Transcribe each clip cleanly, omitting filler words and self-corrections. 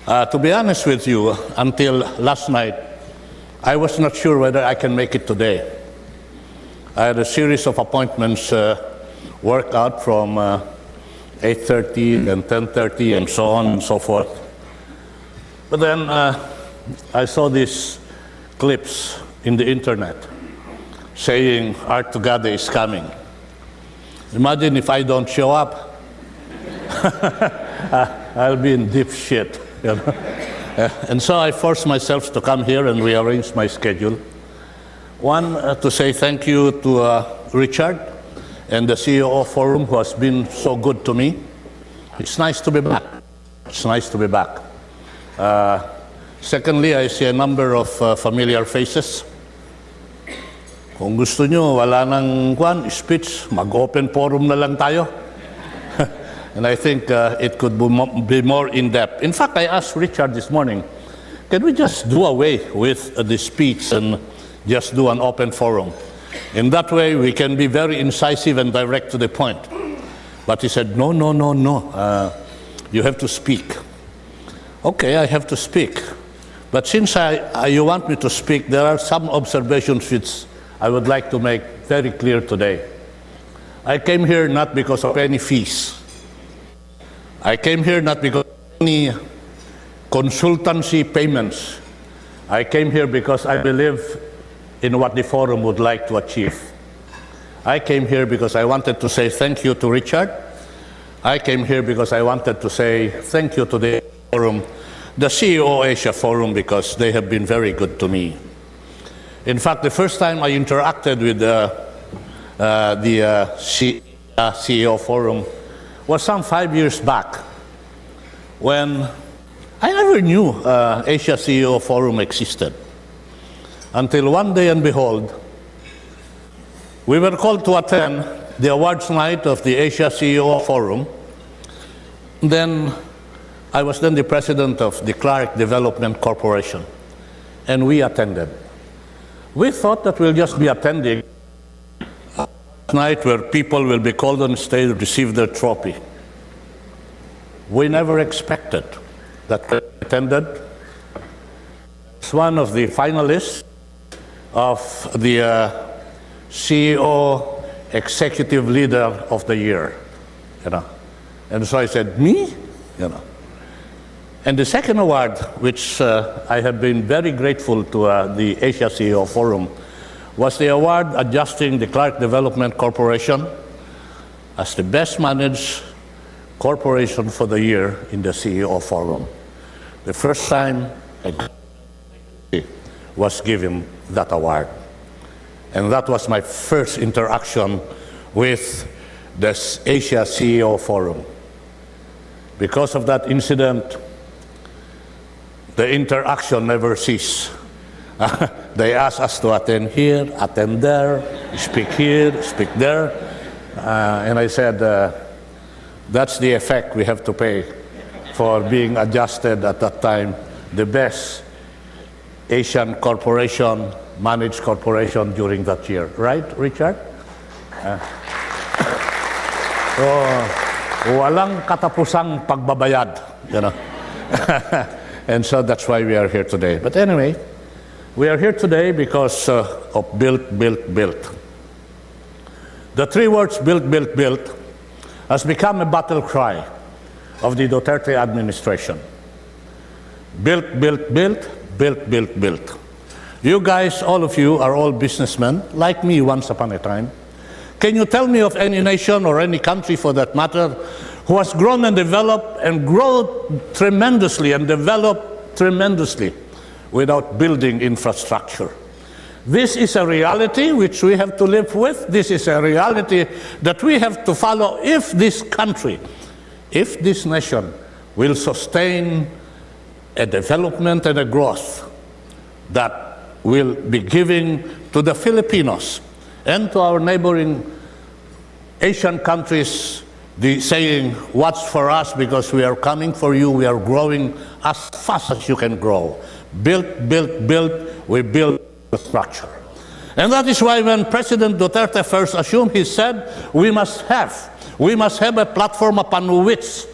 To be honest with you, until last night, I was not sure whether I can make it today. I had a series of appointments worked out from 8:30 and 10:30 and so on and so forth. But then I saw these clips in the internet saying Art Tugade is coming. Imagine if I don't show up. I'll be in deep shit. You know? And so I forced myself to come here and rearrange my schedule. One, to say thank you to Richard and the CEO Forum, who has been so good to me. It's nice to be back. It's nice to be back. Secondly, I see a number of familiar faces. Kung gusto nyo, wala nang speech, mag-open forum na lang tayo. And I think it could be more in-depth. In fact, I asked Richard this morning, can we just do away with the speech and just do an open forum? In that way, we can be very incisive and direct to the point. But he said, no, no, no, no. You have to speak. Okay, I have to speak. But since you want me to speak, there are some observations which I would like to make very clear today. I came here not because of any fees. I came here not because of any consultancy payments. I came here because I believe in what the forum would like to achieve. I came here because I wanted to say thank you to Richard. I came here because I wanted to say thank you to the forum, the CEO Asia Forum, because they have been very good to me. In fact, the first time I interacted with the CEO Forum was some 5 years back, when I never knew Asia CEO Forum existed. Until one day and behold, we were called to attend the awards night of the Asia CEO Forum. Then I was then the president of the Clark Development Corporation, and we attended. We thought that we'll just be attending night where people will be called on stage to receive their trophy. We never expected that we attended as one of the finalists of the CEO Executive Leader of the Year, you know. And so I said, me? You know. And the second award, which I have been very grateful to the Asia CEO Forum, was the award adjusting the Clark Development Corporation as the best managed corporation for the year in the CEO Forum. The first time I was given that award. And that was my first interaction with the Asia CEO Forum. Because of that incident, the interaction never ceased. They asked us to attend here, attend there, speak here, speak there. And I said, that's the effect we have to pay for being adjusted at that time, the best Asian corporation, managed corporation during that year. Right, Richard? So, walang katapusang pagbabayad, you know. And so that's why we are here today. But anyway, we are here today because of build, build, build. The three words build, build, build has become a battle cry of the Duterte administration. Build, build, build, build, build, build. You guys, all of you, are all businessmen, like me once upon a time. Can you tell me of any nation or any country for that matter who has grown and developed and grown tremendously and developed tremendously without building infrastructure? This is a reality which we have to live with. This is a reality that we have to follow if this country, if this nation will sustain a development and a growth that will be giving to the Filipinos and to our neighboring Asian countries the saying, what's for us because we are coming for you, we are growing as fast as you can grow. Build, build, build, we build the structure. And that is why when President Duterte first assumed, he said, we must have a platform upon which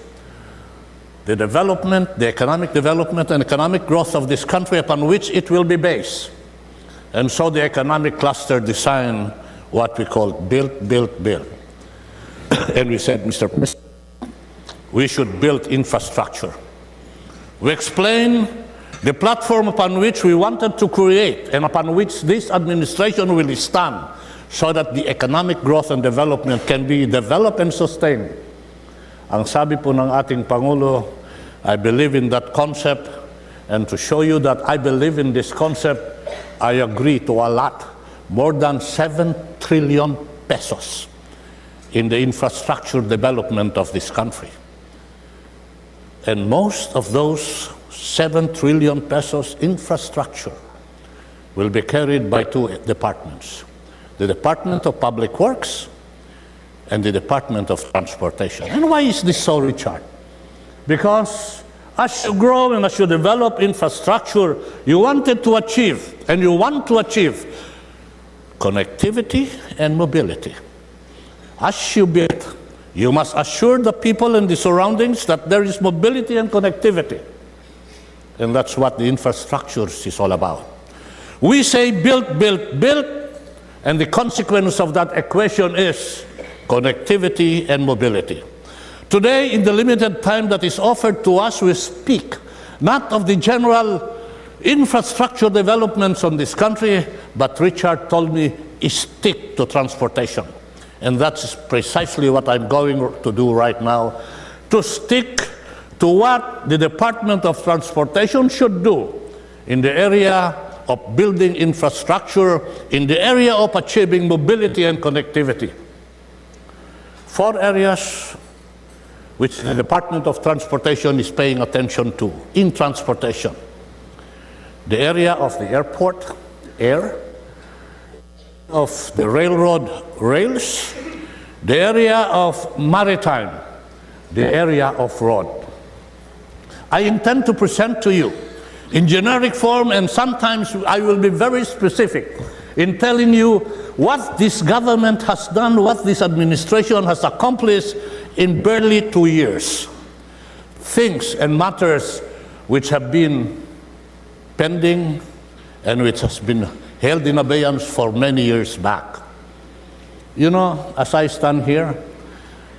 the development, the economic development and economic growth of this country upon which it will be based. And so the economic cluster designed what we call build, build, build. And we said, Mr. President, we should build infrastructure. We explained the platform upon which we wanted to create and upon which this administration will stand so that the economic growth and development can be developed and sustained. Ang sabi po ng ating Pangulo, I believe in that concept, and to show you that I believe in this concept, I agree to allot more than 7 trillion pesos in the infrastructure development of this country. And most of those 7 trillion pesos infrastructure will be carried by 2 departments. The Department of Public Works and the Department of Transportation. And why is this so, Richard? Because as you grow and as you develop infrastructure, you wanted to achieve, and you want to achieve, connectivity and mobility. As you build, you must assure the people in the surroundings that there is mobility and connectivity. And that's what the infrastructure is all about. We say build, build, build, and the consequence of that equation is connectivity and mobility. Today, in the limited time that is offered to us, we speak not of the general infrastructure developments on this country, but Richard told me, stick to transportation. And that's precisely what I'm going to do right now, to stick to what the Department of Transportation should do in the area of building infrastructure, in the area of achieving mobility and connectivity. 4 areas which the Department of Transportation is paying attention to in transportation. The area of the airport, air, of the railroad, rails, the area of maritime, the area of road. I intend to present to you in generic form, and sometimes I will be very specific in telling you what this government has done, what this administration has accomplished in barely 2 years. Things and matters which have been pending and which has been held in abeyance for many years back. You know, as I stand here,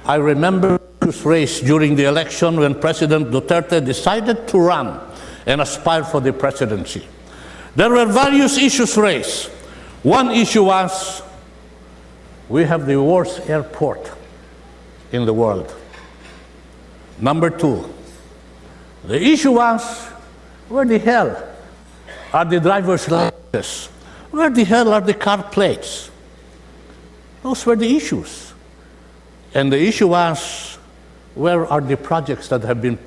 I remember this race during the election when President Duterte decided to run and aspire for the presidency. There were various issues raised. One issue was, we have the worst airport in the world. Number 2, the issue was, where the hell are the driver's licenses? Where the hell are the car plates? Those were the issues. And the issue was, where are the projects that have been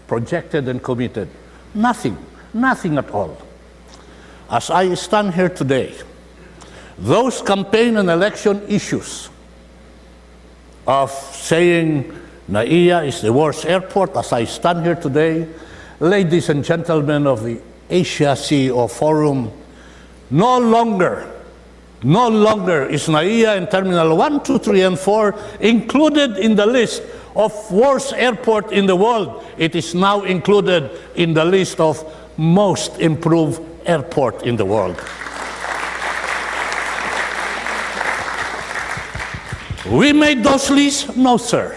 projected and committed? Nothing, nothing at all. As I stand here today, those campaign and election issues of saying NAIA is the worst airport, as I stand here today, ladies and gentlemen of the Asia CEO Forum, no longer is NAIA and Terminal 1, 2, 3, and 4 included in the list of worst airport in the world. It is now included in the list of most improved airport in the world. We made those lists? No, sir.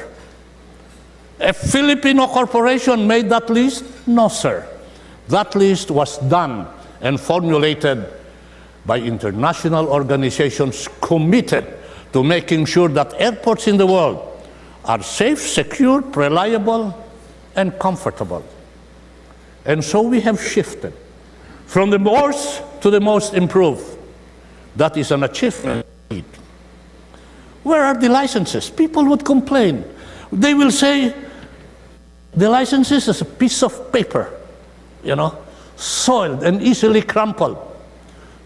A Filipino corporation made that list? No, sir. That list was done and formulated by international organizations committed to making sure that airports in the world are safe, secure, reliable, and comfortable. And so we have shifted from the worst to the most improved. That is an achievement. Where are the licenses? People would complain. They will say, the licenses is a piece of paper, you know, soiled and easily crumpled.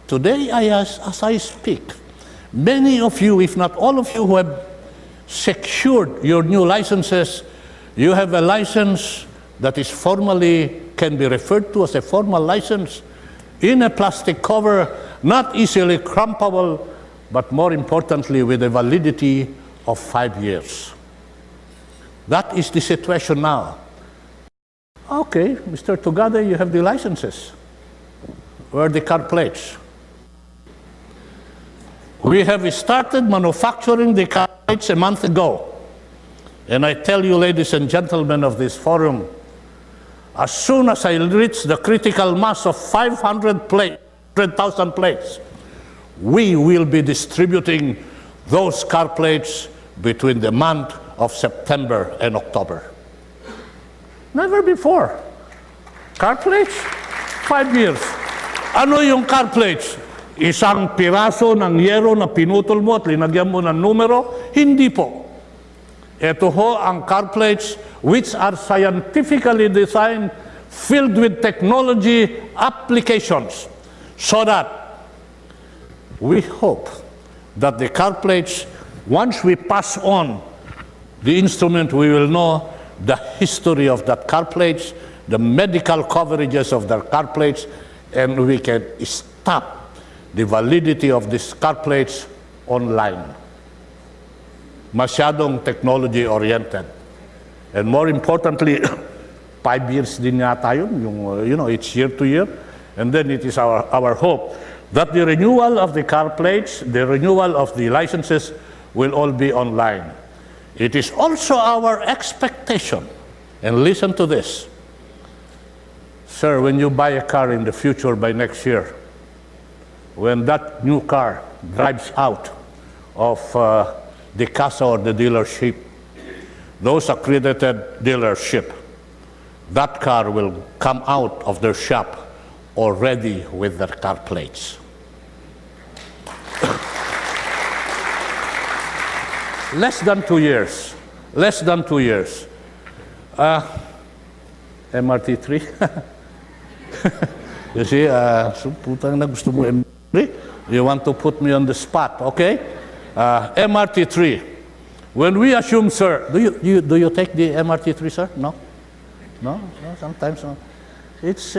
Today, as I speak, many of you, if not all of you who have secured your new licenses, you have a license that is formally, can be referred to as a formal license, in a plastic cover, not easily crumpable, but more importantly, with a validity of 5 years. That is the situation now. Okay, Mr. Tugade, you have the licenses. Where are the car plates? We have started manufacturing the car plates a month ago. And I tell you, ladies and gentlemen of this forum, as soon as I reach the critical mass of 500,000 plates, we will be distributing those car plates between the month of September and October. Never before. Car plates? 5 years. Ano yung car plates? Isang piraso ng yero na pinutol mo at linagyan mo ng numero? Hindi po. Ito ho ang car plates which are scientifically designed, filled with technology applications, so that we hope that the car plates, once we pass on the instrument, we will know the history of that car plates, the medical coverages of the car plates, and we can stop the validity of these car plates online. Masyadong technology-oriented. And more importantly, 5 years din yata yun, it's year to year. And then it is our hope that the renewal of the car plates, the renewal of the licenses will all be online. It is also our expectation, and listen to this. Sir, when you buy a car in the future by next year, when that new car drives out of the casa or the dealership, those accredited dealership, that car will come out of their shop already with their car plates. Less than 2 years. Less than 2 years. MRT3. You see, putang na gusto mo MRT3. You want to put me on the spot, okay? MRT3. When we assume, sir, do you take the MRT3, sir? No? No, sometimes no. It's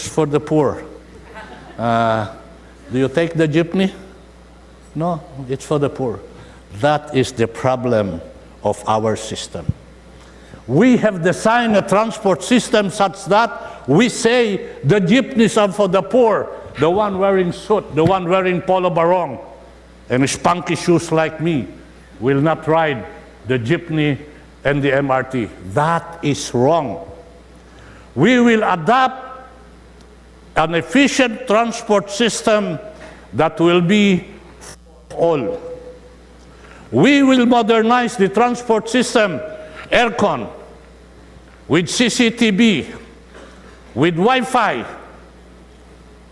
for the poor. Do you take the jeepney? No, it's for the poor. That is the problem of our system. We have designed a transport system such that we say the jeepneys are for the poor, the one wearing suit, the one wearing polo barong, and spunky shoes like me will not ride the jeepney and the MRT. That is wrong. We will adopt an efficient transport system that will be for all. We will modernize the transport system, aircon, with CCTV, with Wi-Fi,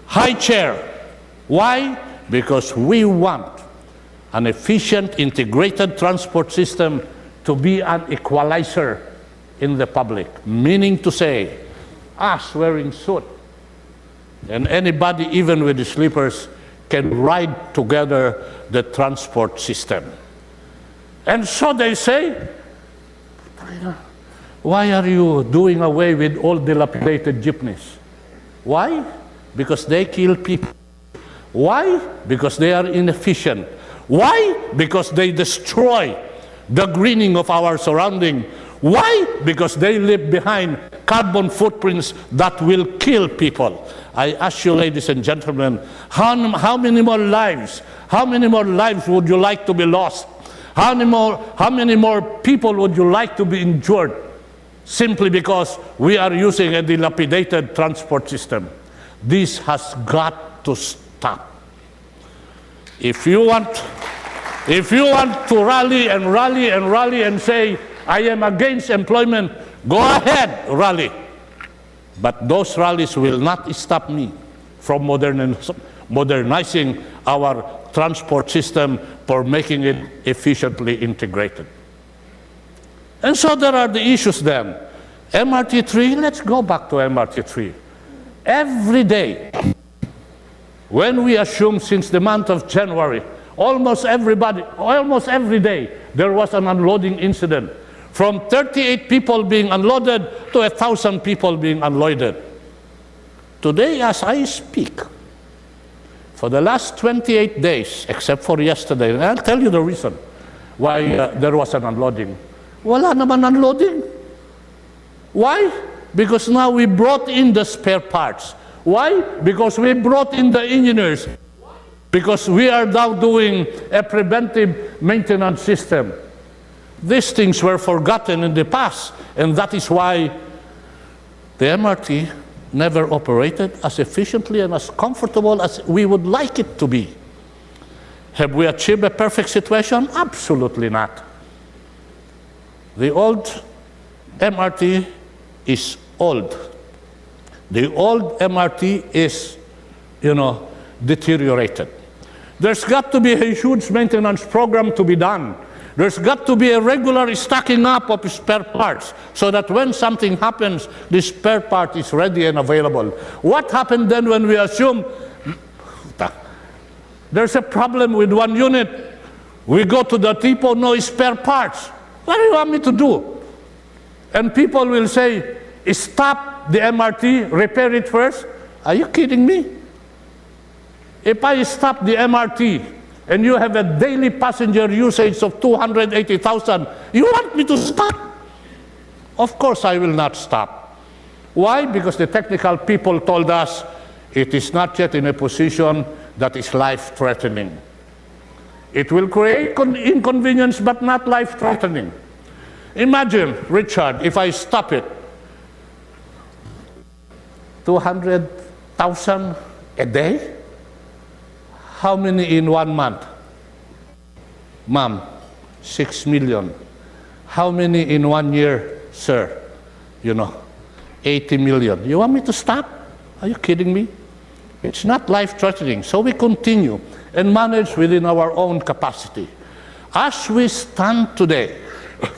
high chair. Why? Because we want an efficient, integrated transport system to be an equalizer in the public, meaning to say, us wearing suit and anybody, even with the slippers, can ride together the transport system. And so they say, why are you doing away with all dilapidated jeepneys? Why? Because they kill people. Why? Because they are inefficient. Why? Because they destroy the greening of our surrounding. Why? Because they leave behind carbon footprints that will kill people. I ask you, ladies and gentlemen, how many more lives would you like to be lost? How many more people would you like to be injured simply because we are using a dilapidated transport system? This has got to stop. If you want to rally and say, I am against employment, go ahead, rally. But those rallies will not stop me from modernizing our transport system for making it efficiently integrated. And so there are the issues then. MRT3, let's go back to MRT3. Every day, when we assume since the month of January, almost every day, there was an unloading incident. From 38 people being unloaded to 1,000 people being unloaded. Today, as I speak, for the last 28 days, except for yesterday, and I'll tell you the reason why there was an unloading. Wala naman unloading. Why? Because now we brought in the spare parts. Why? Because we brought in the engineers. Because we are now doing a preventive maintenance system. These things were forgotten in the past, and that is why the MRT never operated as efficiently and as comfortable as we would like it to be. Have we achieved a perfect situation? Absolutely not. The old MRT is old. The old MRT is, deteriorated. There's got to be a huge maintenance program to be done. There's got to be a regular stocking up of spare parts so that when something happens, the spare part is ready and available. What happened then when we assume there's a problem with one unit? We go to the depot, no spare parts. What do you want me to do? And people will say, stop the MRT, repair it first. Are you kidding me? If I stop the MRT and you have a daily passenger usage of 280,000, you want me to stop? Of course I will not stop. Why? Because the technical people told us it is not yet in a position that is life-threatening. It will create inconvenience, but not life-threatening. Imagine, Richard, if I stop it, 200,000 a day? How many in 1 month? Ma'am, 6 million. How many in 1 year, sir? 80 million. You want me to stop? Are you kidding me? It's not life-threatening. So we continue and manage within our own capacity. As we stand today,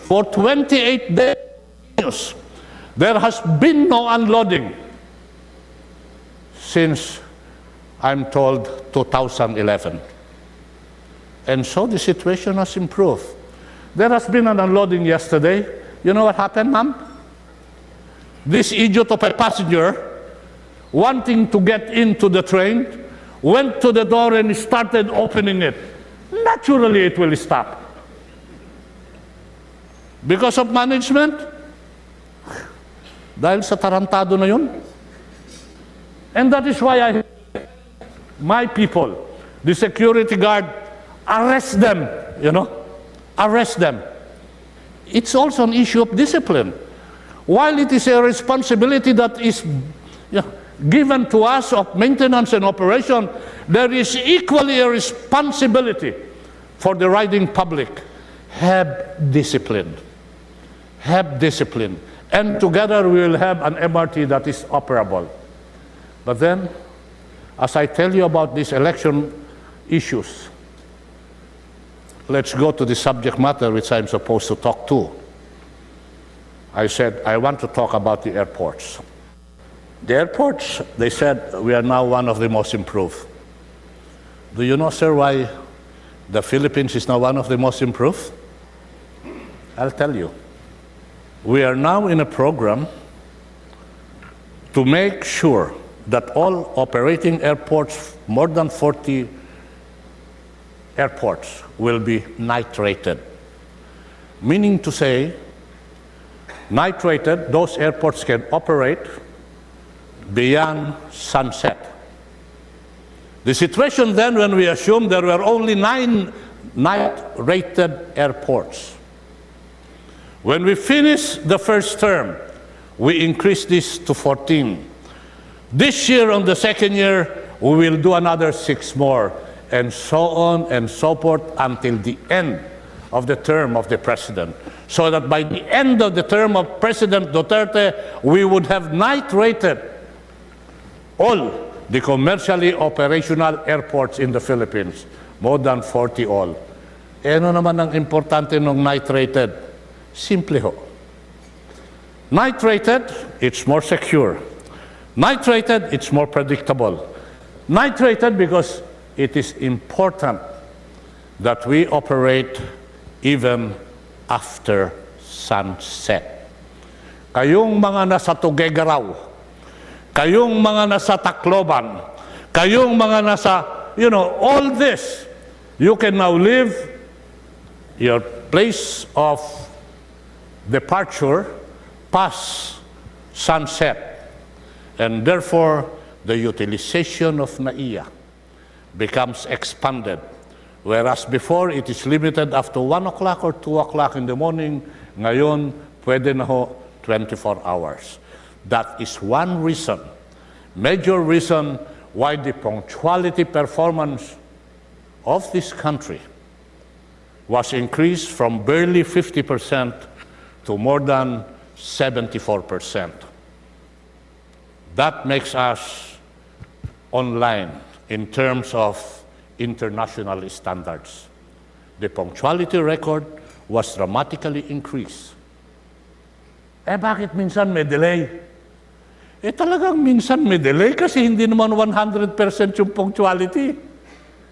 for 28 days, there has been no unloading since, I'm told, 2011. And so the situation has improved. There has been an unloading yesterday. You know what happened, ma'am? This idiot of a passenger, wanting to get into the train, went to the door and started opening it. Naturally, it will stop. Because of management? Dahil sa tarantado na yun? And that is why my people, the security guard, arrest them, arrest them. It's also an issue of discipline. While it is a responsibility that is given to us of maintenance and operation, there is equally a responsibility for the riding public. Have discipline. Have discipline. And together we will have an MRT that is operable. But then, as I tell you about these election issues, let's go to the subject matter which I'm supposed to talk to. I said, I want to talk about the airports. The airports, they said, we are now one of the most improved. Do you know, sir, why the Philippines is now one of the most improved? I'll tell you. We are now in a program to make sure that all operating airports, more than 40 airports, will be night rated. Meaning to say, night rated, those airports can operate beyond sunset. The situation then, when we assumed there were only 9 night-rated airports. When we finished the first term, we increased this to 14. This year, on the second year, we will do another 6 more, and so on and so forth until the end of the term of the president. So that by the end of the term of President Duterte, we would have night-rated all the commercially operational airports in the Philippines, more than 40 all. Eh, ano naman ang importante ng night-rated? Simple ho. Night-rated, it's more secure. Night-rated, it's more predictable. Night-rated because it is important that we operate even after sunset. Kayong mga nasa Tugade raw, kayong mga nasa Tacloban, kayong mga nasa, all this, you can now leave your place of departure, pass sunset, and therefore the utilization of NAIA becomes expanded. Whereas before, it is limited after 1 o'clock or 2 o'clock in the morning, ngayon, pwede na ho 24 hours. That is one reason, major reason, why the punctuality performance of this country was increased from barely 50% to more than 74%. That makes us online in terms of international standards. The punctuality record was dramatically increased. Bakit minsan may delay? Talagang minsan may delay kasi hindi naman 100% yung punctuality.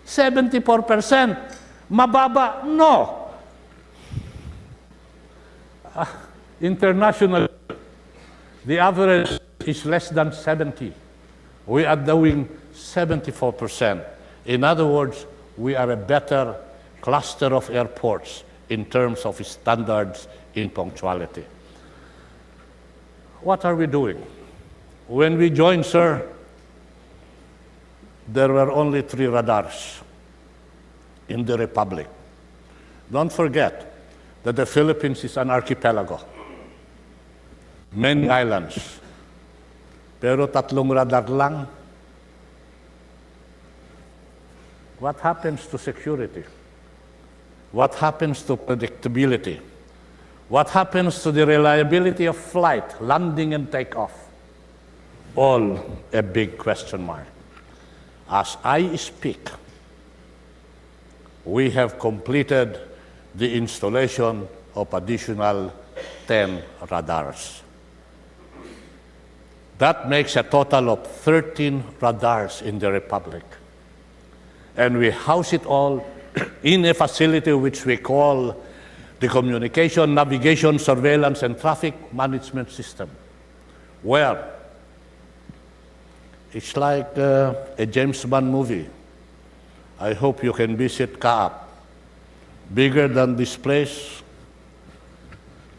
74%. Mababa? No. International, the average is less than 70. We are doing 74%. In other words, we are a better cluster of airports in terms of standards in punctuality. What are we doing? When we joined, sir, there were only 3 radars in the Republic. Don't forget that the Philippines is an archipelago. Many islands. Pero 3 radar lang. What happens to security? What happens to predictability? What happens to the reliability of flight, landing and takeoff? All a big question mark. As I speak, we have completed the installation of additional 10 radars. That makes a total of 13 radars in the Republic. And we house it all in a facility which we call the Communication, Navigation, Surveillance, and Traffic Management System, where it's like a James Bond movie. I hope you can visit Kaap. Bigger than this place,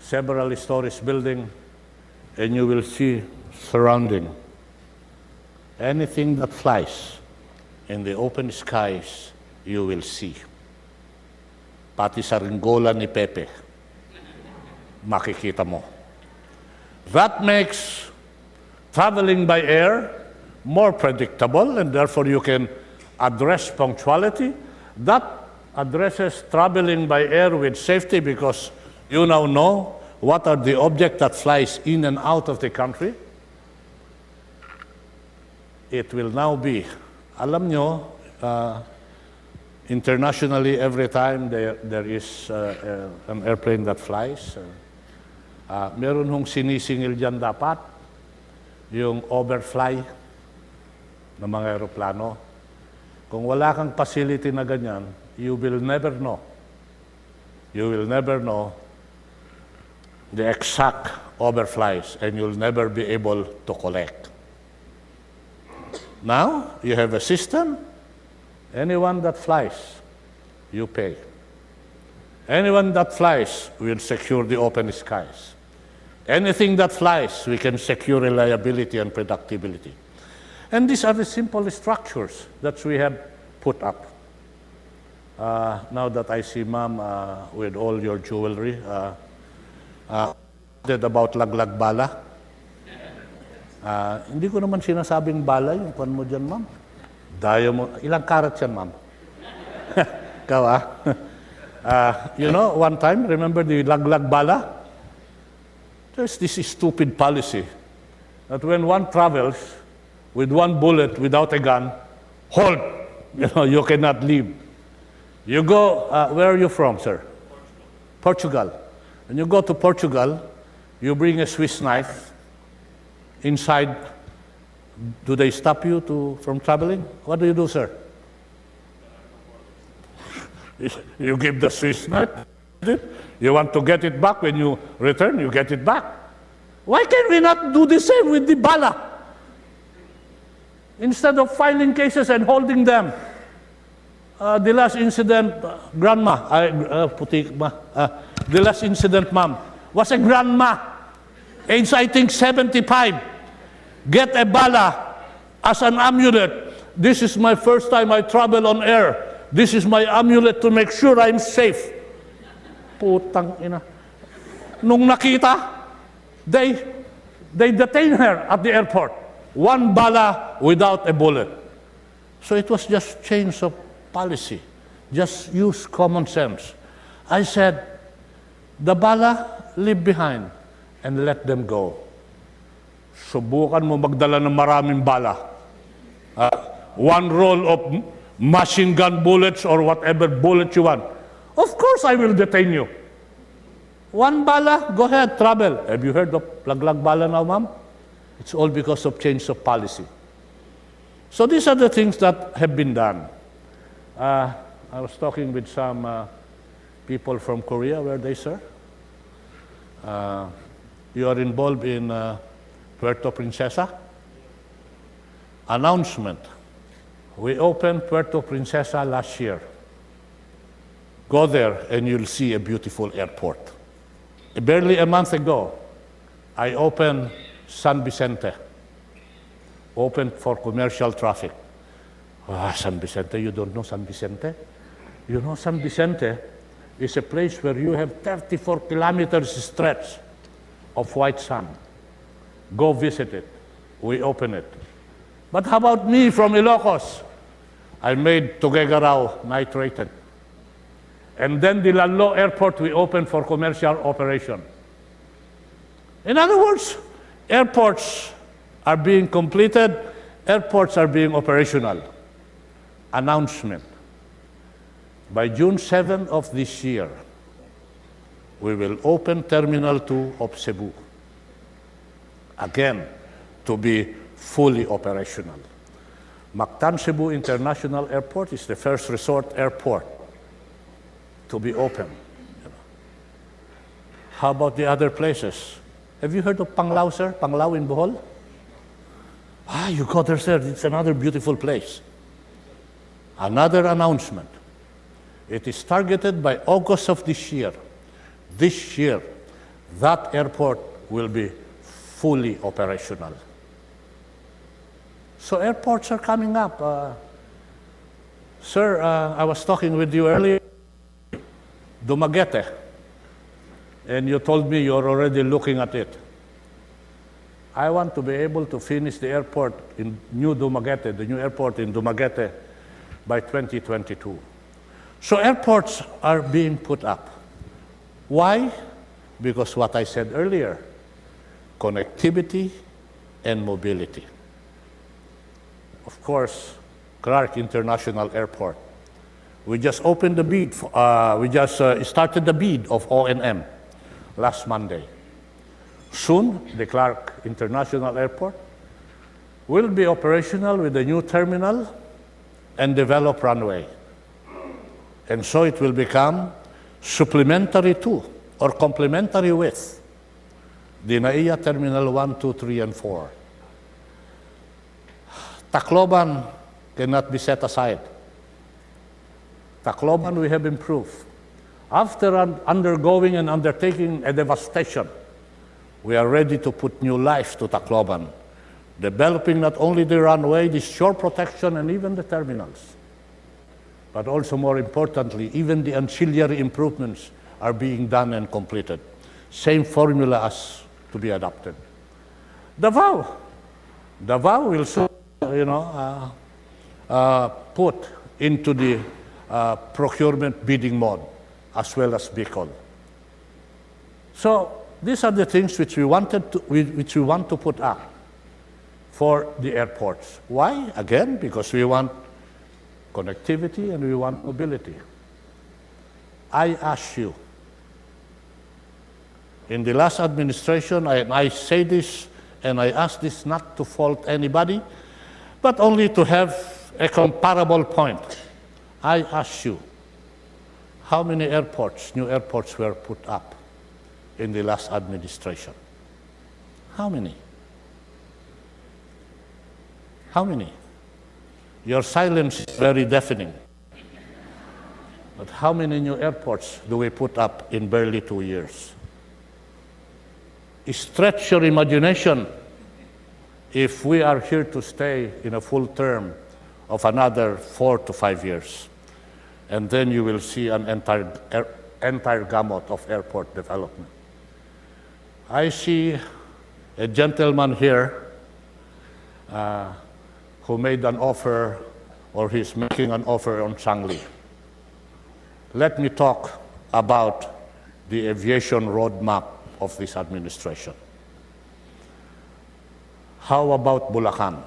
several stories building, and you will see surrounding anything that flies in the open skies, you will see. Pati sa ringgola ni Pepe, makikita mo. That makes traveling by air more predictable, and therefore you can address punctuality. That addresses traveling by air with safety because you now know what are the objects that flies in and out of the country. It will now be, alam nyo, internationally, every time there is an airplane that flies, meron hong sinisingil dyan dapat, yung overfly ng mga aeroplano. Kung wala kang facility na ganyan, you will never know. You will never know the exact overflies, and you'll never be able to collect. Now, you have a system. Anyone that flies, you pay. Anyone that flies will secure the open skies. Anything that flies, we can secure reliability and predictability. And these are the simple structures that we have put up. Now that I see Ma'am with all your jewelry, about laglag bala. Hindi ko naman sinasabing bala yung kwan mo dyan, Ma'am. Diamond. Ilang karat yan, Ma'am? Ikaw, you know, one time, remember the laglag bala? There's this stupid policy that when one travels with one bullet without a gun, hold! You know, you cannot leave. You go, where are you from, sir? Portugal. When you go to Portugal, you bring a Swiss knife. Inside, do they stop you from traveling? What do you do, sir? You give the Swiss knife. You want to get it back when you return, you get it back. Why can we not do the same with the bala? Instead of filing cases and holding them. The last incident, grandma, the last incident, Ma'am, was a grandma age I think 75, get a bala as an amulet. This is my first time I travel on air. This is my amulet to make sure I'm safe. Putang ina. Nung nakita, they detained her at the airport. One bala without a bullet. So it was just change of policy. Just use common sense. I said, the bala, leave behind and let them go. Subukan mo magdala ng maraming bala. One roll of machine gun bullets or whatever bullet you want. Of course I will detain you. One bala, go ahead, travel. Have you heard of laglag bala now, ma'am? It's all because of change of policy. So these are the things that have been done. I was talking with some people from Korea, where they, sir? You are involved in Puerto Princesa? Announcement. We opened Puerto Princesa last year. Go there and you'll see a beautiful airport. Barely a month ago, I opened San Vicente, open for commercial traffic. San Vicente, you don't know San Vicente? You know San Vicente is a place where you have 34 kilometers stretch of white sand. Go visit it. We open it. But how about me from Ilocos? I made Tugade night rated. And then the Lalo Airport we opened for commercial operation. In other words, airports are being completed, airports are being operational. Announcement. By June 7 of this year, we will open Terminal 2 of Cebu. Again, to be fully operational. Mactan Cebu International Airport is the first resort airport to be open. How about the other places? Have you heard of Panglao, sir? Panglao in Bohol? You go there, sir. It's another beautiful place. Another announcement. It is targeted by August of this year. This year, that airport will be fully operational. So airports are coming up. Sir, I was talking with you earlier, Dumaguete, and you told me you're already looking at it. I want to be able to finish the airport in New Dumaguete, the new airport in Dumaguete, by 2022. So airports are being put up. Why? Because what I said earlier, connectivity and mobility. Of course, Clark International Airport. We just opened the bid, we just started the bid of O&M last Monday. Soon, the Clark International Airport will be operational with a new terminal and developed runway. And so it will become supplementary to or complementary with the NAIA Terminal 1, 2, 3, and 4. Tacloban cannot be set aside. Tacloban we have improved. After undergoing and undertaking a devastation, we are ready to put new life to Tacloban, developing not only the runway, the shore protection, and even the terminals. But also more importantly, even the ancillary improvements are being done and completed. Same formula as to be adopted. Davao will soon, put into the procurement bidding mode as well as Bicol. So these are the things which we want to put up for the airports. Why? Again, because we want connectivity and we want mobility. I ask you, in the last administration, I say this and I ask this not to fault anybody, but only to have a comparable point. I ask you, how many airports, new airports were put up in the last administration? How many? How many? Your silence is very deafening. But how many new airports do we put up in barely 2 years? stretch your imagination if we are here to stay in a full term of another 4 to 5 years. And then you will see an entire gamut of airport development. I see a gentleman here who made an offer, or he's making an offer on Sangli. Let me talk about the aviation roadmap of this administration. How about Bulacan?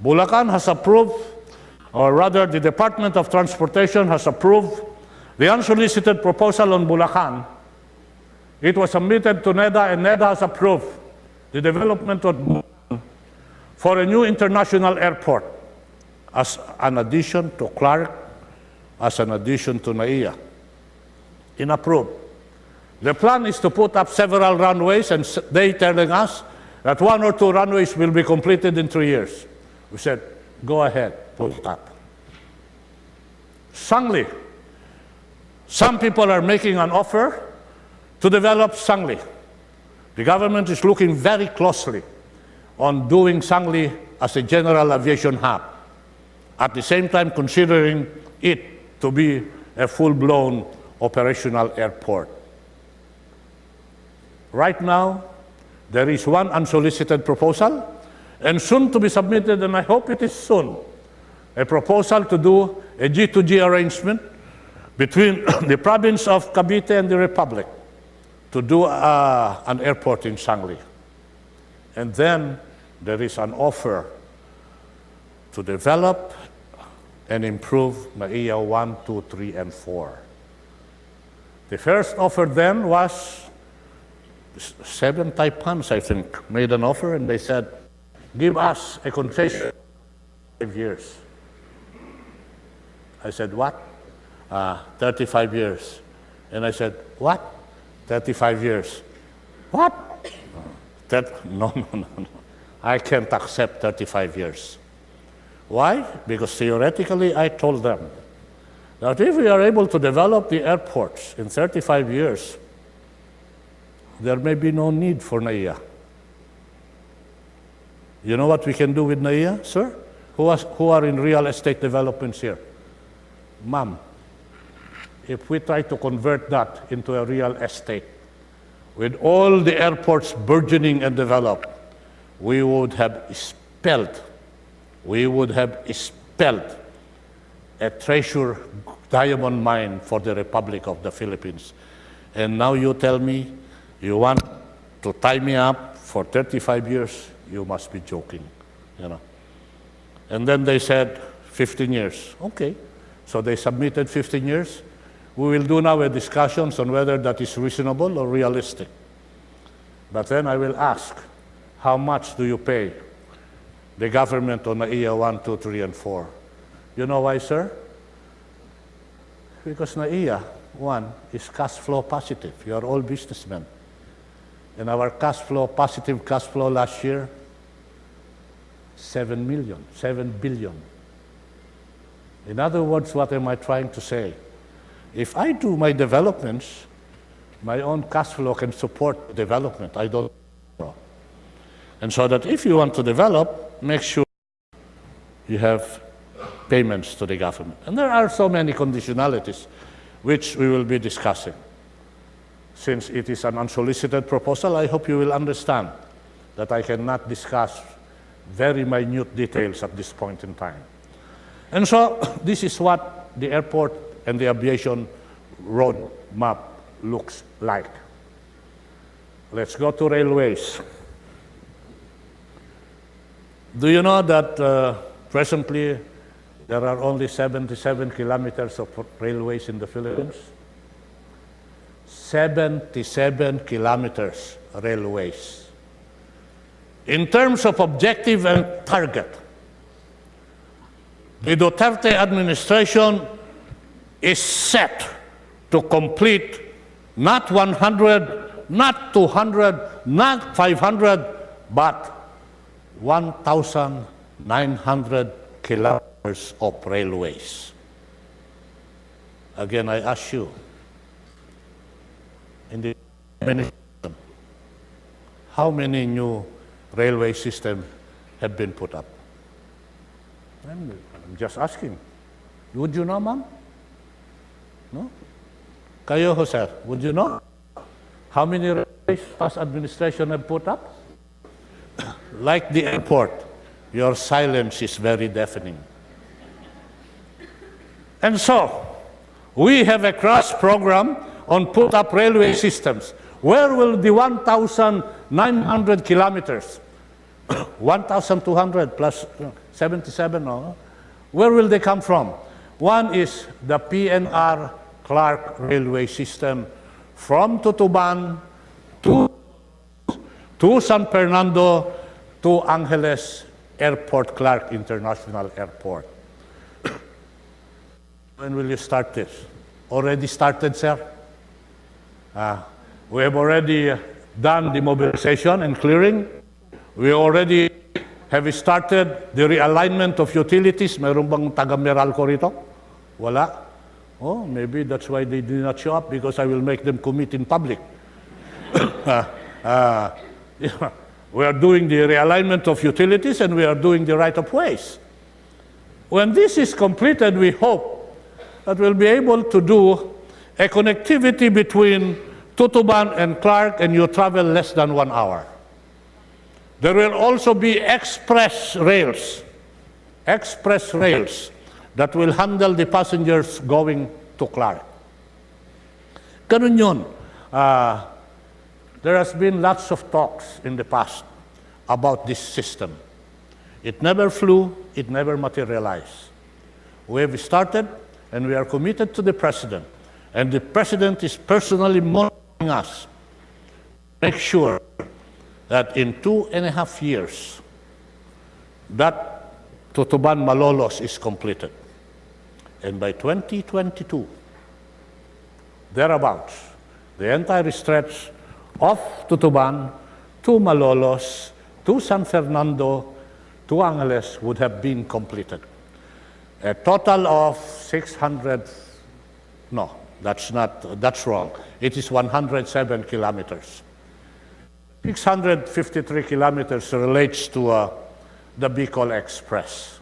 Bulacan has approved, or rather the Department of Transportation has approved the unsolicited proposal on Bulacan. It was submitted to NEDA, and NEDA has approved the development of Bulacan for a new international airport as an addition to Clark, as an addition to NAIA. In approved. The plan is to put up several runways, and they telling us that 1 or 2 runways will be completed in 3 years. We said, go ahead, put it up. Sangli. Some people are making an offer to develop Sangli. The government is looking very closely on doing Sangli as a general aviation hub, at the same time considering it to be a full-blown operational airport. Right now, there is one unsolicited proposal, and soon to be submitted, and I hope it is soon, a proposal to do a G2G arrangement between the province of Cavite and the Republic to do an airport in Sangli. And then there is an offer to develop and improve NAIA 1, 2, 3, and 4. The first offer then was 7 Taipans, I think, made an offer, and they said, give us a concession 5 years. I said, what? 35 years. And I said, what? 35 years. What? No. I can't accept 35 years. Why? Because theoretically, I told them that if we are able to develop the airports in 35 years, there may be no need for NAIA. You know what we can do with NAIA, sir? Who are in real estate developments here? Ma'am, if we try to convert that into a real estate, with all the airports burgeoning and developed, we would have expelled a treasure diamond mine for the Republic of the Philippines. And now you tell me you want to tie me up for 35 years? You must be joking, you know. And then they said 15 years. Okay, so they submitted 15 years. We will do now a discussions on whether that is reasonable or realistic. But then I will ask, how much do you pay the government on NAIA 1, 2, 3, and 4? You know why, sir? Because NAIA 1 is cash flow positive. You are all businessmen. And our positive cash flow last year, 7 billion. In other words, what am I trying to say? If I do my developments, my own cash flow can support development. I don't know. And so that if you want to develop, make sure you have payments to the government. And there are so many conditionalities which we will be discussing. Since it is an unsolicited proposal, I hope you will understand that I cannot discuss very minute details at this point in time. And so this is what the airport and the aviation road map looks like. Let's go to railways. Do you know that presently there are only 77 kilometers of railways in the Philippines? 77 kilometers railways. In terms of objective and target, the Duterte administration is set to complete not 100, not 200, not 500, but 1,900 kilometers of railways. Again, I ask you, in the administration, how many new railway systems have been put up? I'm just asking. Would you know, ma'am? No? Kayo, sir, would you know? How many railways past administration have put up? Like the airport, your silence is very deafening. And so, we have a crash program on put up railway systems. Where will the 1,900 kilometers, 1,200 plus 77, no? Where will they come from? One is the PNR Clark Railway System from Tutuban to San Fernando to Angeles Airport, Clark International Airport. When will you start this? Already started, sir? We have already done the mobilization and clearing. We already have started the realignment of utilities. Meron bang taga-Meralco rito? Wala. Oh, maybe that's why they did not show up, because I will make them commit in public. We are doing the realignment of utilities and we are doing the right-of-ways. When this is completed, we hope that we'll be able to do a connectivity between Tutuban and Clark, and you travel less than 1 hour. There will also be express rails that will handle the passengers going to Clark. Ganun yun. There has been lots of talks in the past about this system. It never flew, it never materialized. We have started, and we are committed to the President. And the President is personally monitoring us. Make sure that in 2.5 years, that Tutuban Malolos is completed. And by 2022, thereabouts, the entire stretch of Tutuban to Malolos to San Fernando to Angeles would have been completed. A total of 600, no, that's wrong. It is 107 kilometers. 653 kilometers relates to the Bicol Express.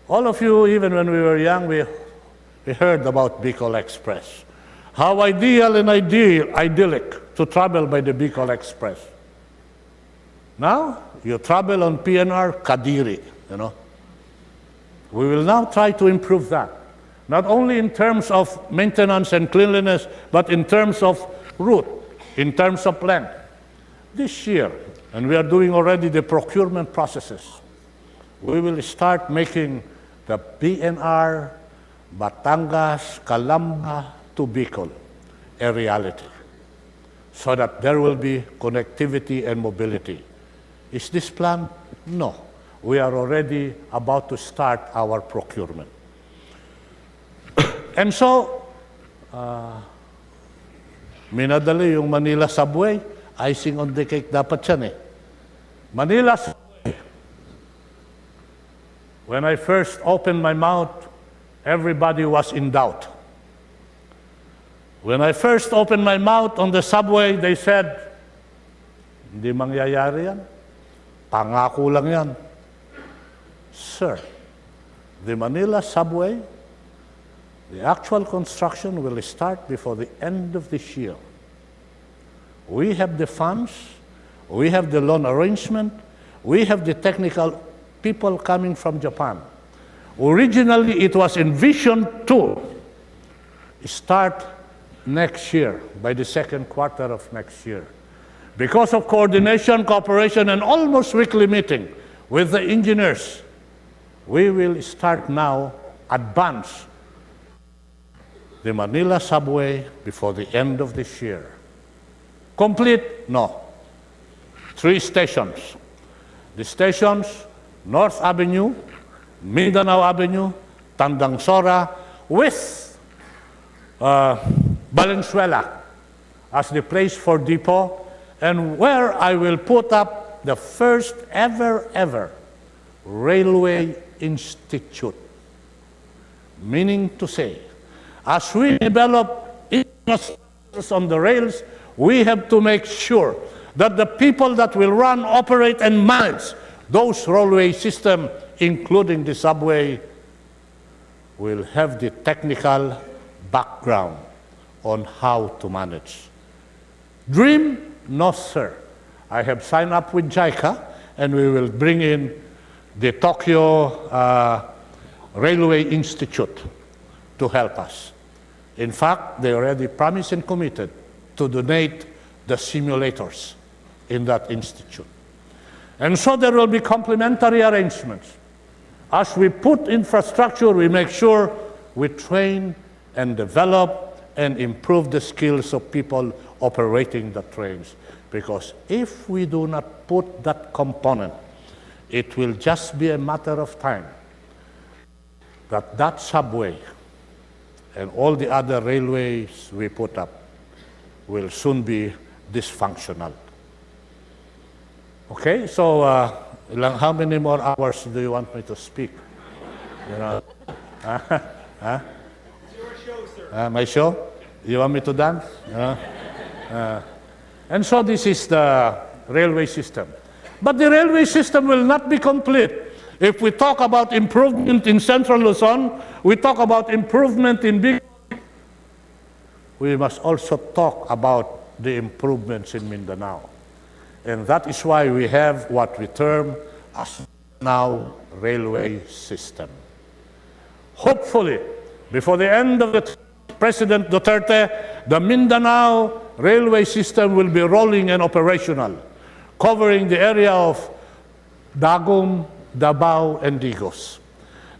All of you, even when we were young, we heard about Bicol Express. How ideal and idyllic to travel by the Bicol Express. Now, you travel on PNR Kadiri, you know. We will now try to improve that, not only in terms of maintenance and cleanliness, but in terms of route, in terms of length. This year, and we are doing already the procurement processes, we will start making the PNR Batangas, Calamba to Bicol a reality, so that there will be connectivity and mobility. Is this planned? No. We are already about to start our procurement. And so, minadali yung Manila subway, icing on the cake dapat yan eh. Manila subway. When I first opened my mouth, everybody was in doubt. When I first opened my mouth on the subway, they said, hindi mangyayari yan. Pangako lang yan. Sir, the Manila subway, the actual construction will start before the end of this year. We have the funds, we have the loan arrangement, we have the technical people coming from Japan. Originally, it was envisioned to start next year, by the second quarter of next year. Because of coordination, cooperation, and almost weekly meeting with the engineers, we will start now, advance the Manila subway before the end of this year. Complete? No. 3 stations. The stations, North Avenue, Mindanao Avenue, Tandangsora, with Valenzuela as the place for depot, and where I will put up the first ever Railway Institute. Meaning to say, as we develop infrastructures on the rails, we have to make sure that the people that will run, operate, and manage those railway systems, including the subway, will have the technical background on how to manage. Dream? No, sir. I have signed up with JICA, and we will bring in the Tokyo Railway Institute to help us. In fact, they already promised and committed to donate the simulators in that institute. And so there will be complementary arrangements. As we put infrastructure, we make sure we train and develop and improve the skills of people operating the trains. Because if we do not put that component, it will just be a matter of time that that subway and all the other railways we put up will soon be dysfunctional. Okay, so how many more hours do you want me to speak? You know, It's your show, sir. my show? You want me to dance? And so this is the railway system. But the railway system will not be complete. If we talk about improvement in Central Luzon, we talk about improvement in Big, we must also talk about the improvements in Mindanao. And that is why we have what we term as now railway system. Hopefully, before the end of the President Duterte, the Mindanao railway system will be rolling and operational, covering the area of Dagum, Davao, and Digos.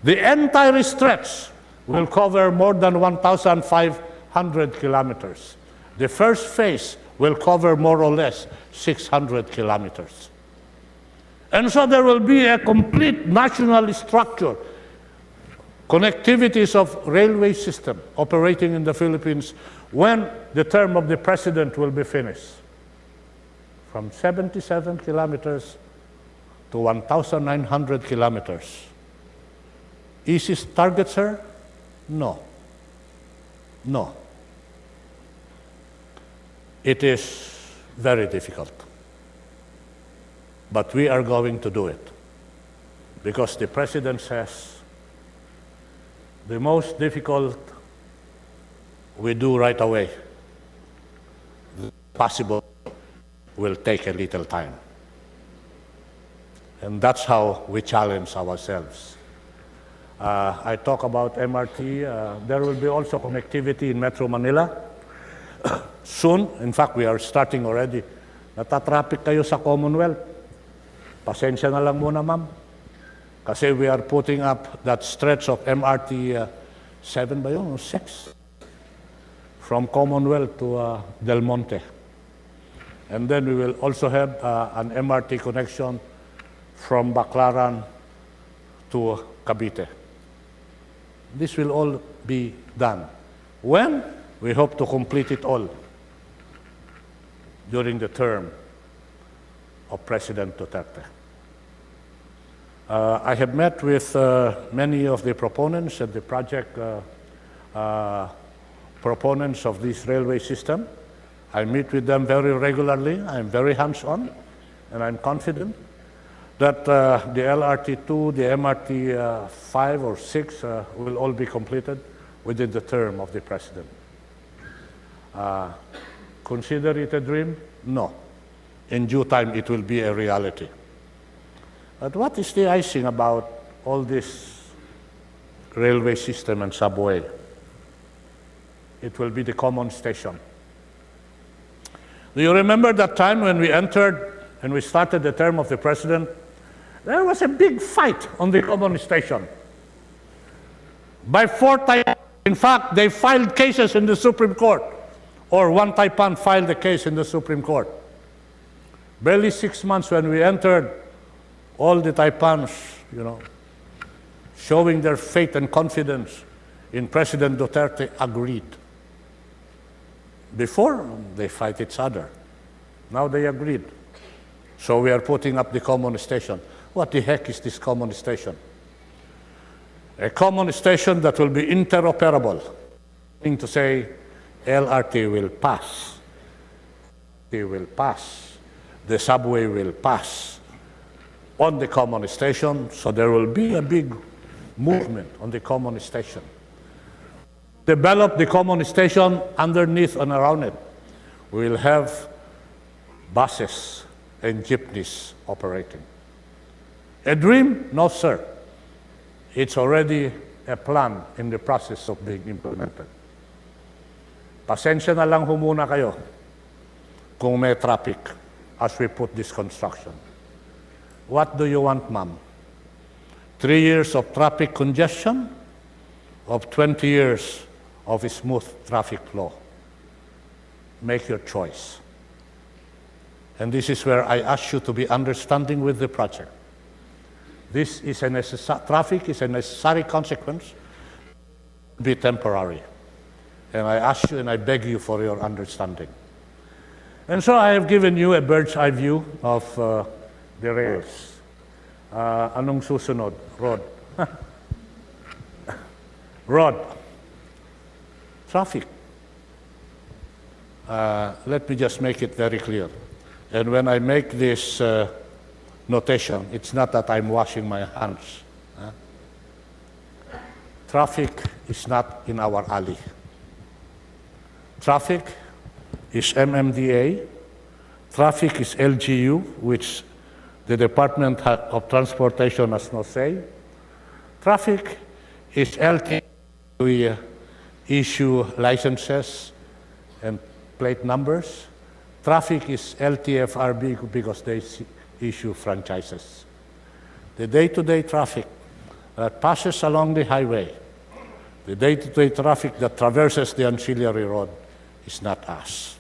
The entire stretch will cover more than 1,500 kilometers. The first phase will cover more or less 600 kilometers. And so there will be a complete national structure, connectivities of railway system operating in the Philippines when the term of the President will be finished. From 77 kilometers to 1,900 kilometers. Easy target, sir? No. No. It is very difficult. But we are going to do it. Because the President says the most difficult we do right away. The possible will take a little time. And that's how we challenge ourselves. I talk about MRT. There will be also connectivity in Metro Manila. Soon, in fact, we are starting already. Natatraffic kayo sa Commonwealth. Pasensya na lang muna, ma'am. Kasi we are putting up that stretch of MRT 7 ba yun? 6? From Commonwealth to Del Monte. And then we will also have an MRT connection from Baclaran to Cavite. This will all be done. When? We hope to complete it all during the term of President Duterte. I have met with many of the proponents and the project proponents of this railway system. I meet with them very regularly. I'm very hands-on, and I'm confident that the LRT2, the MRT 5 or 6 will all be completed within the term of the President. Consider it a dream? No. In due time, it will be a reality. But what is the icing about all this railway system and subway? It will be the common station. Do you remember that time when we entered and we started the term of the President? There was a big fight on the common station. By 4 Taipans, in fact, they filed cases in the Supreme Court, or one Taipan filed a case in the Supreme Court. Barely 6 months when we entered, all the Taipans, showing their faith and confidence in President Duterte, agreed. Before, they fight each other. Now they agreed. So we are putting up the common station. What the heck is this common station? A common station that will be interoperable, meaning to say LRT will pass. It will pass. the subway will pass on the common station, so there will be a big movement on the common station. Develop the common station underneath and around it. We will have buses and jeepneys operating. A dream? No, sir. It's already a plan in the process of being implemented. Pasensya na lang humuna kayo kung may traffic as we put this construction. What do you want, ma'am? 3 years of traffic congestion, of 20 years of a smooth traffic flow? Make your choice. And this is where I ask you to be understanding with the project. This is traffic is a necessary consequence, be temporary. And I ask you and I beg you for your understanding. And so I have given you a bird's eye view of the rails. Anong susunod? Road. Road. Traffic. Let me just make it very clear. And when I make this notation, it's not that I'm washing my hands. Traffic is not in our alley. Traffic is MMDA. Traffic is LGU, which the Department of Transportation has no say. Traffic is LT. We issue licenses and plate numbers. Traffic is LTFRB because they issue franchises. The day-to-day traffic that passes along the highway, the day-to-day traffic that traverses the ancillary road is not us.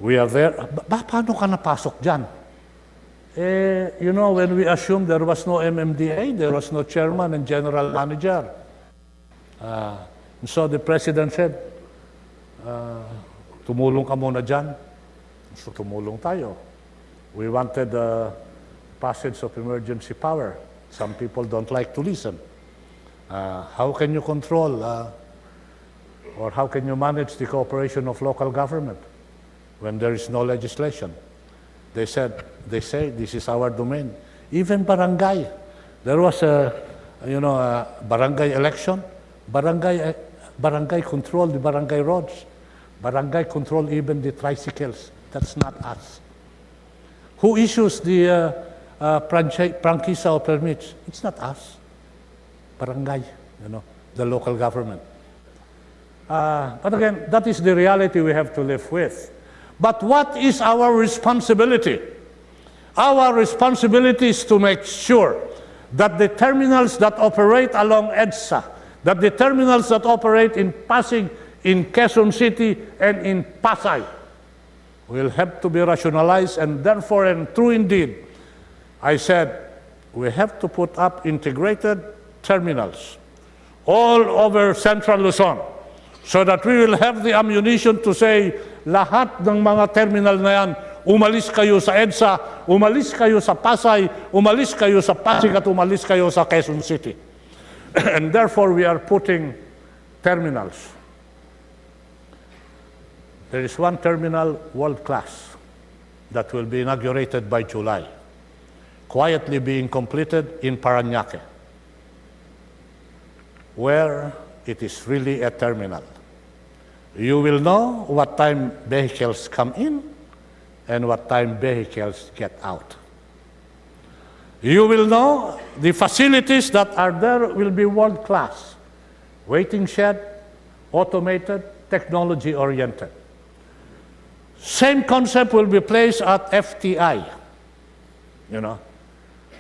We are there. Paano ka napasok dyan? You know, when we assumed there was no MMDA, there was no chairman and general manager. And so the president said, tumulong ka muna dyan. So tumulong tayo. We wanted passage of emergency power. Some people don't like to listen. How can you control or how can you manage the cooperation of local government when there is no legislation? They say this is our domain. Even barangay. There was a barangay election. Barangay controlled the barangay roads. Barangay control even the tricycles. That's not us. Who issues the prangkisa or permits? It's not us. Barangay, the local government. But again, that is the reality we have to live with. But what is our responsibility? Our responsibility is to make sure that the terminals that operate along EDSA, that the terminals that operate in Pasig, in Quezon City, and in Pasay will have to be rationalized, and therefore, and true indeed, I said, we have to put up integrated terminals all over Central Luzon so that we will have the ammunition to say, lahat ng mga terminal na yan, umalis kayo sa EDSA, umalis kayo sa Pasay, umalis kayo sa Pasig, at umalis kayo sa Quezon City. And therefore, we are putting terminals. There is one terminal, world-class, that will be inaugurated by July, quietly being completed in Parañaque, where it is really a terminal. You will know what time vehicles come in and what time vehicles get out. You will know the facilities that are there will be world-class, waiting shed, automated, technology-oriented. Same concept will be placed at FTI.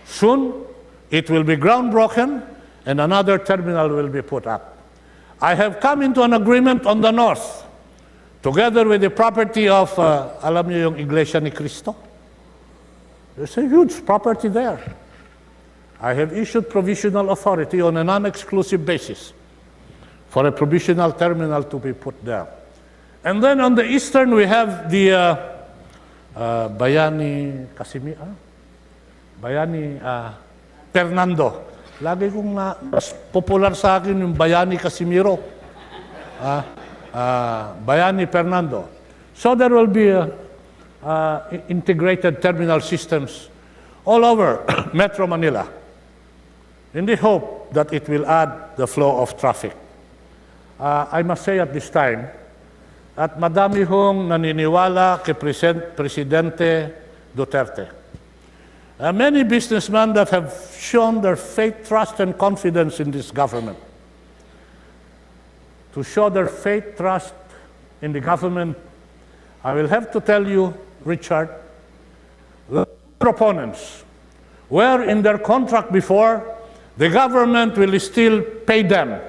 Soon it will be groundbroken and another terminal will be put up. I have come into an agreement on the north, together with the property of, alam niyo yung Iglesia ni Cristo? There's a huge property there. I have issued provisional authority on a non-exclusive basis for a provisional terminal to be put there. And then on the eastern, we have the Bayani Fernando. Lagi kong mas popular sa akin yung Bayani Casimiro. Bayani Fernando. So there will be integrated terminal systems all over Metro Manila in the hope that it will add the flow of traffic. I must say at this time, at madami hong naniniwala kay Presidente Duterte. Many businessmen that have shown their faith, trust, and confidence in this government. To show their faith, trust in the government, I will have to tell you, Richard, the proponents were in their contract before, the government will still pay them.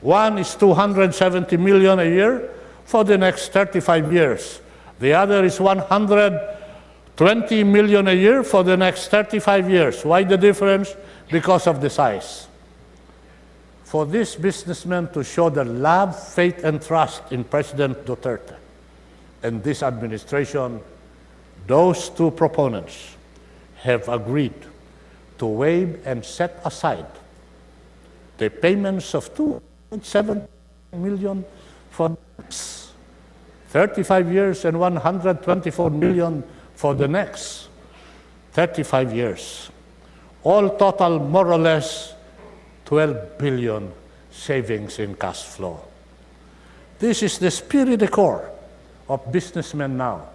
One is 270 million a year for the next 35 years. The other is 120 million a year for the next 35 years. Why the difference? Because of the size. For these businessmen to show their love, faith, and trust in President Duterte and this administration, those two proponents have agreed to waive and set aside the payments of 2.7 million for 35 years and 124 million for the next 35 years. All total, more or less, 12 billion savings in cash flow. This is the spirit, the core of businessmen now.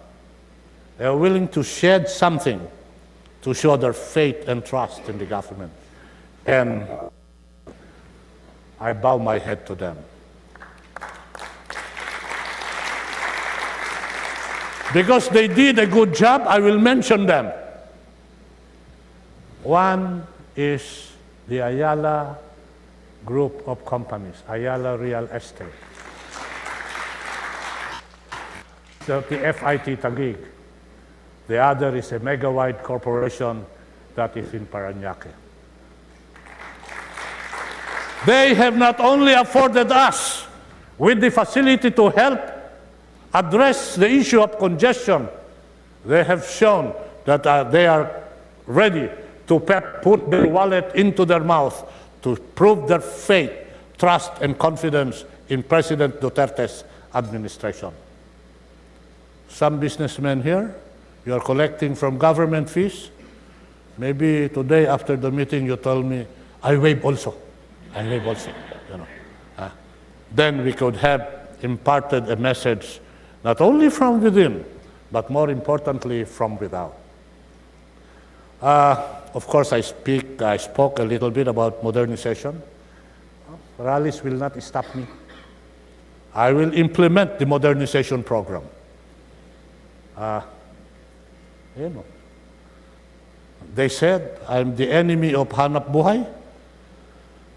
They are willing to shed something to show their faith and trust in the government. And I bow my head to them. Because they did a good job, I will mention them. One is the Ayala Group of Companies, Ayala Real Estate. The FIT Taguig. The other is a mega-wide corporation that is in Parañaque. They have not only afforded us with the facility to help address the issue of congestion, they have shown that they are ready to put their wallet into their mouth to prove their faith, trust, and confidence in President Duterte's administration. Some businessmen here, you are collecting from government fees. Maybe today after the meeting you told me, I waive also. I waive also. You know. Then we could have imparted a message not only from within, but more importantly from without. Of course, I spoke a little bit about modernization. Rallies will not stop me. I will implement the modernization program. You know, they said, I'm the enemy of hanap buhay.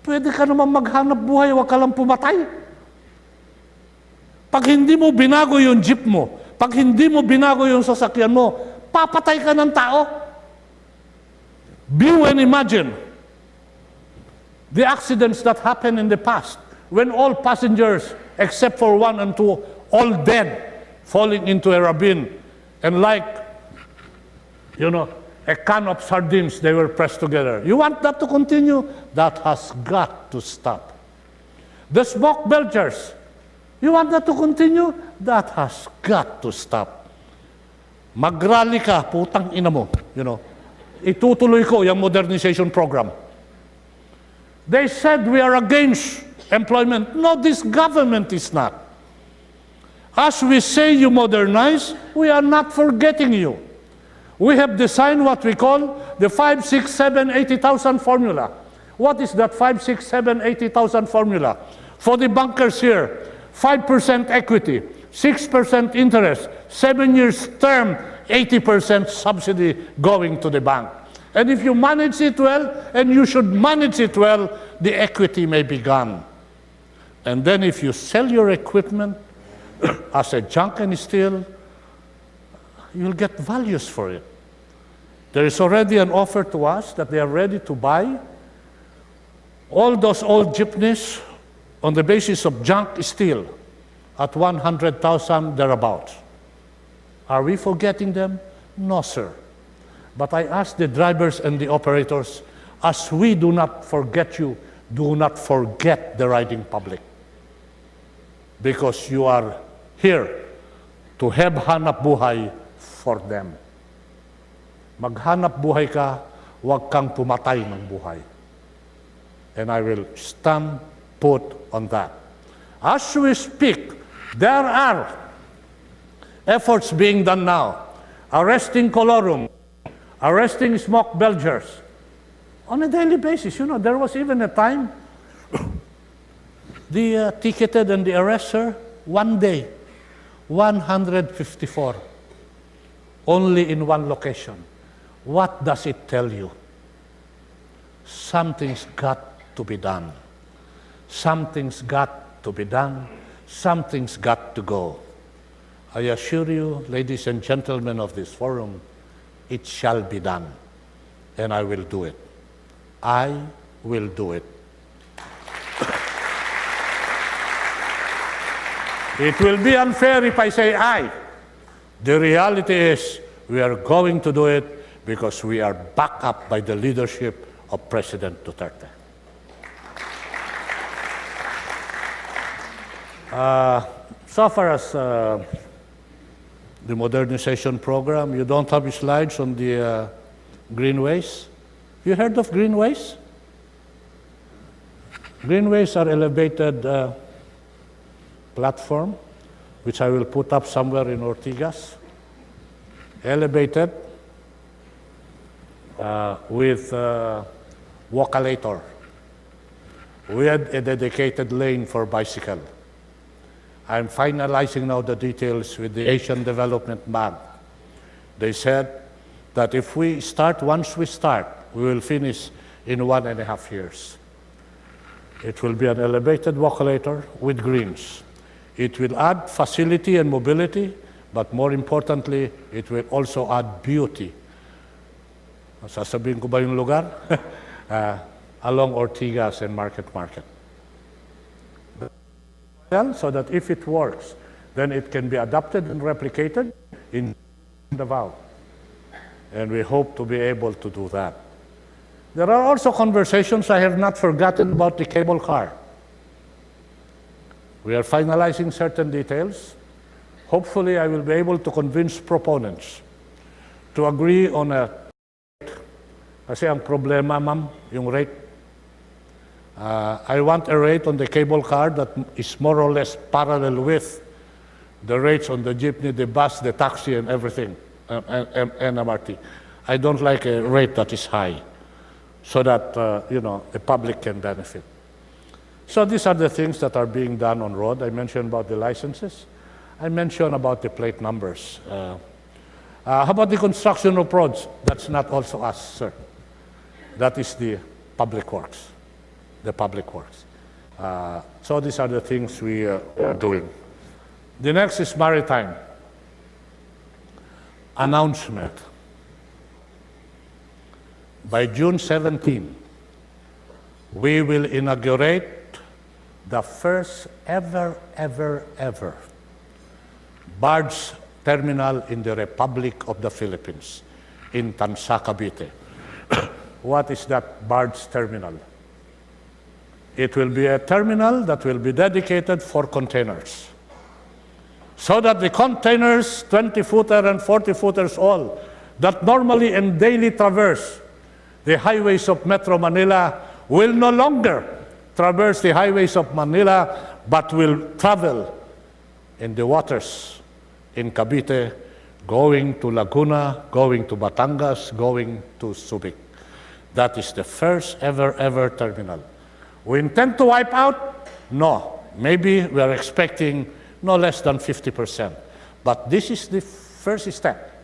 Pwede ka naman maghanap buhay, wag ka lang pumatay. Pag hindi mo binago yung jeep mo, pag hindi mo binago yung sasakyan mo, papatay ka ng tao. View and imagine the accidents that happened in the past when all passengers, except for 1 and 2, all dead, falling into a ravine, and like, you know, a can of sardines, they were pressed together. You want that to continue? That has got to stop. The smoke belchers, you want that to continue? That has got to stop. Magrally ka, putang ina mo, you know. Itutuloy ko yung modernization program. They said we are against employment. No, this government is not. As we say you modernize, we are not forgetting you. We have designed what we call the 5, 6, 7, 80,000 formula. What is that 5, 6, 7, 80,000 formula? For the bankers here, 5% equity, 6% interest, 7 years term, 80% subsidy going to the bank. And if you manage it well, and you should manage it well, the equity may be gone. And then if you sell your equipment as a junk and steel, you'll get values for it. There is already an offer to us that they are ready to buy all those old jeepneys on the basis of junk steel at 100,000 thereabouts. Are we forgetting them? No, sir. But I ask the drivers and the operators, as we do not forget you, do not forget the riding public. Because you are here to have hanap buhay for them. Maghanap buhay ka, huwag kang pumatay ng buhay. And I will stand put on that. As we speak, there are efforts being done now, arresting colorum, arresting smoke belchers on a daily basis. You know, there was even a time the ticketed and the arrested, one day, 154, only in one location. What does it tell you? Something's got to be done. Something's got to be done. Something's got to go. I assure you, ladies and gentlemen of this forum, it shall be done, and I will do it. I will do it. It will be unfair if I say I. The reality is we are going to do it because we are backed up by the leadership of President Duterte. So far as the modernization program, you don't have slides on the greenways. You heard of greenways? Greenways are elevated platform, which I will put up somewhere in Ortigas, elevated with walkalator. We had a dedicated lane for bicycle. I'm finalizing now the details with the Asian Development Bank. They said that if we start, once we start, we will finish in 1.5 years. It will be an elevated walkalator with greens. It will add facility and mobility, but more importantly, it will also add beauty. Sasabihin ko ba yung lugar? Along Ortigas and Market. So that if it works, then it can be adapted and replicated in Davao. And we hope to be able to do that. There are also conversations I have not forgotten about the cable car. We are finalizing certain details. Hopefully, I will be able to convince proponents to agree on a rate. Kasi ang problema, ma'am, yung rate. I want a rate on the cable car that is more or less parallel with the rates on the jeepney, the bus, the taxi, and everything, and MRT. I don't like a rate that is high, so that the public can benefit. So these are the things that are being done on road. I mentioned about the licenses. I mentioned about the plate numbers. How about the construction of roads? That's not also us, sir. That is the public works. The public works. So these are the things we are doing. The next is maritime. Announcement. By June 17, we will inaugurate the first ever barge terminal in the Republic of the Philippines, in Tansa, Cavite. What is that barge terminal? It will be a terminal that will be dedicated for containers, so that the containers, 20-footer and 40-footers all, that normally and daily traverse the highways of Metro Manila will no longer traverse the highways of Manila, but will travel in the waters in Cavite, going to Laguna, going to Batangas, going to Subic. That is the first ever terminal. We intend to wipe out? No. Maybe we are expecting no less than 50%. But this is the first step,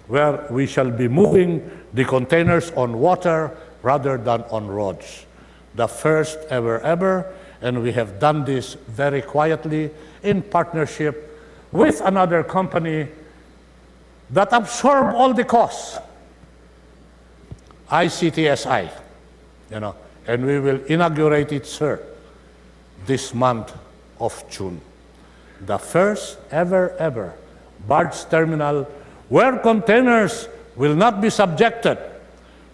where we shall be moving the containers on water rather than on roads. The first ever, and we have done this very quietly in partnership with another company that absorbed all the costs, ICTSI, and we will inaugurate it, sir, this month of June. The first ever barge terminal where containers will not be subjected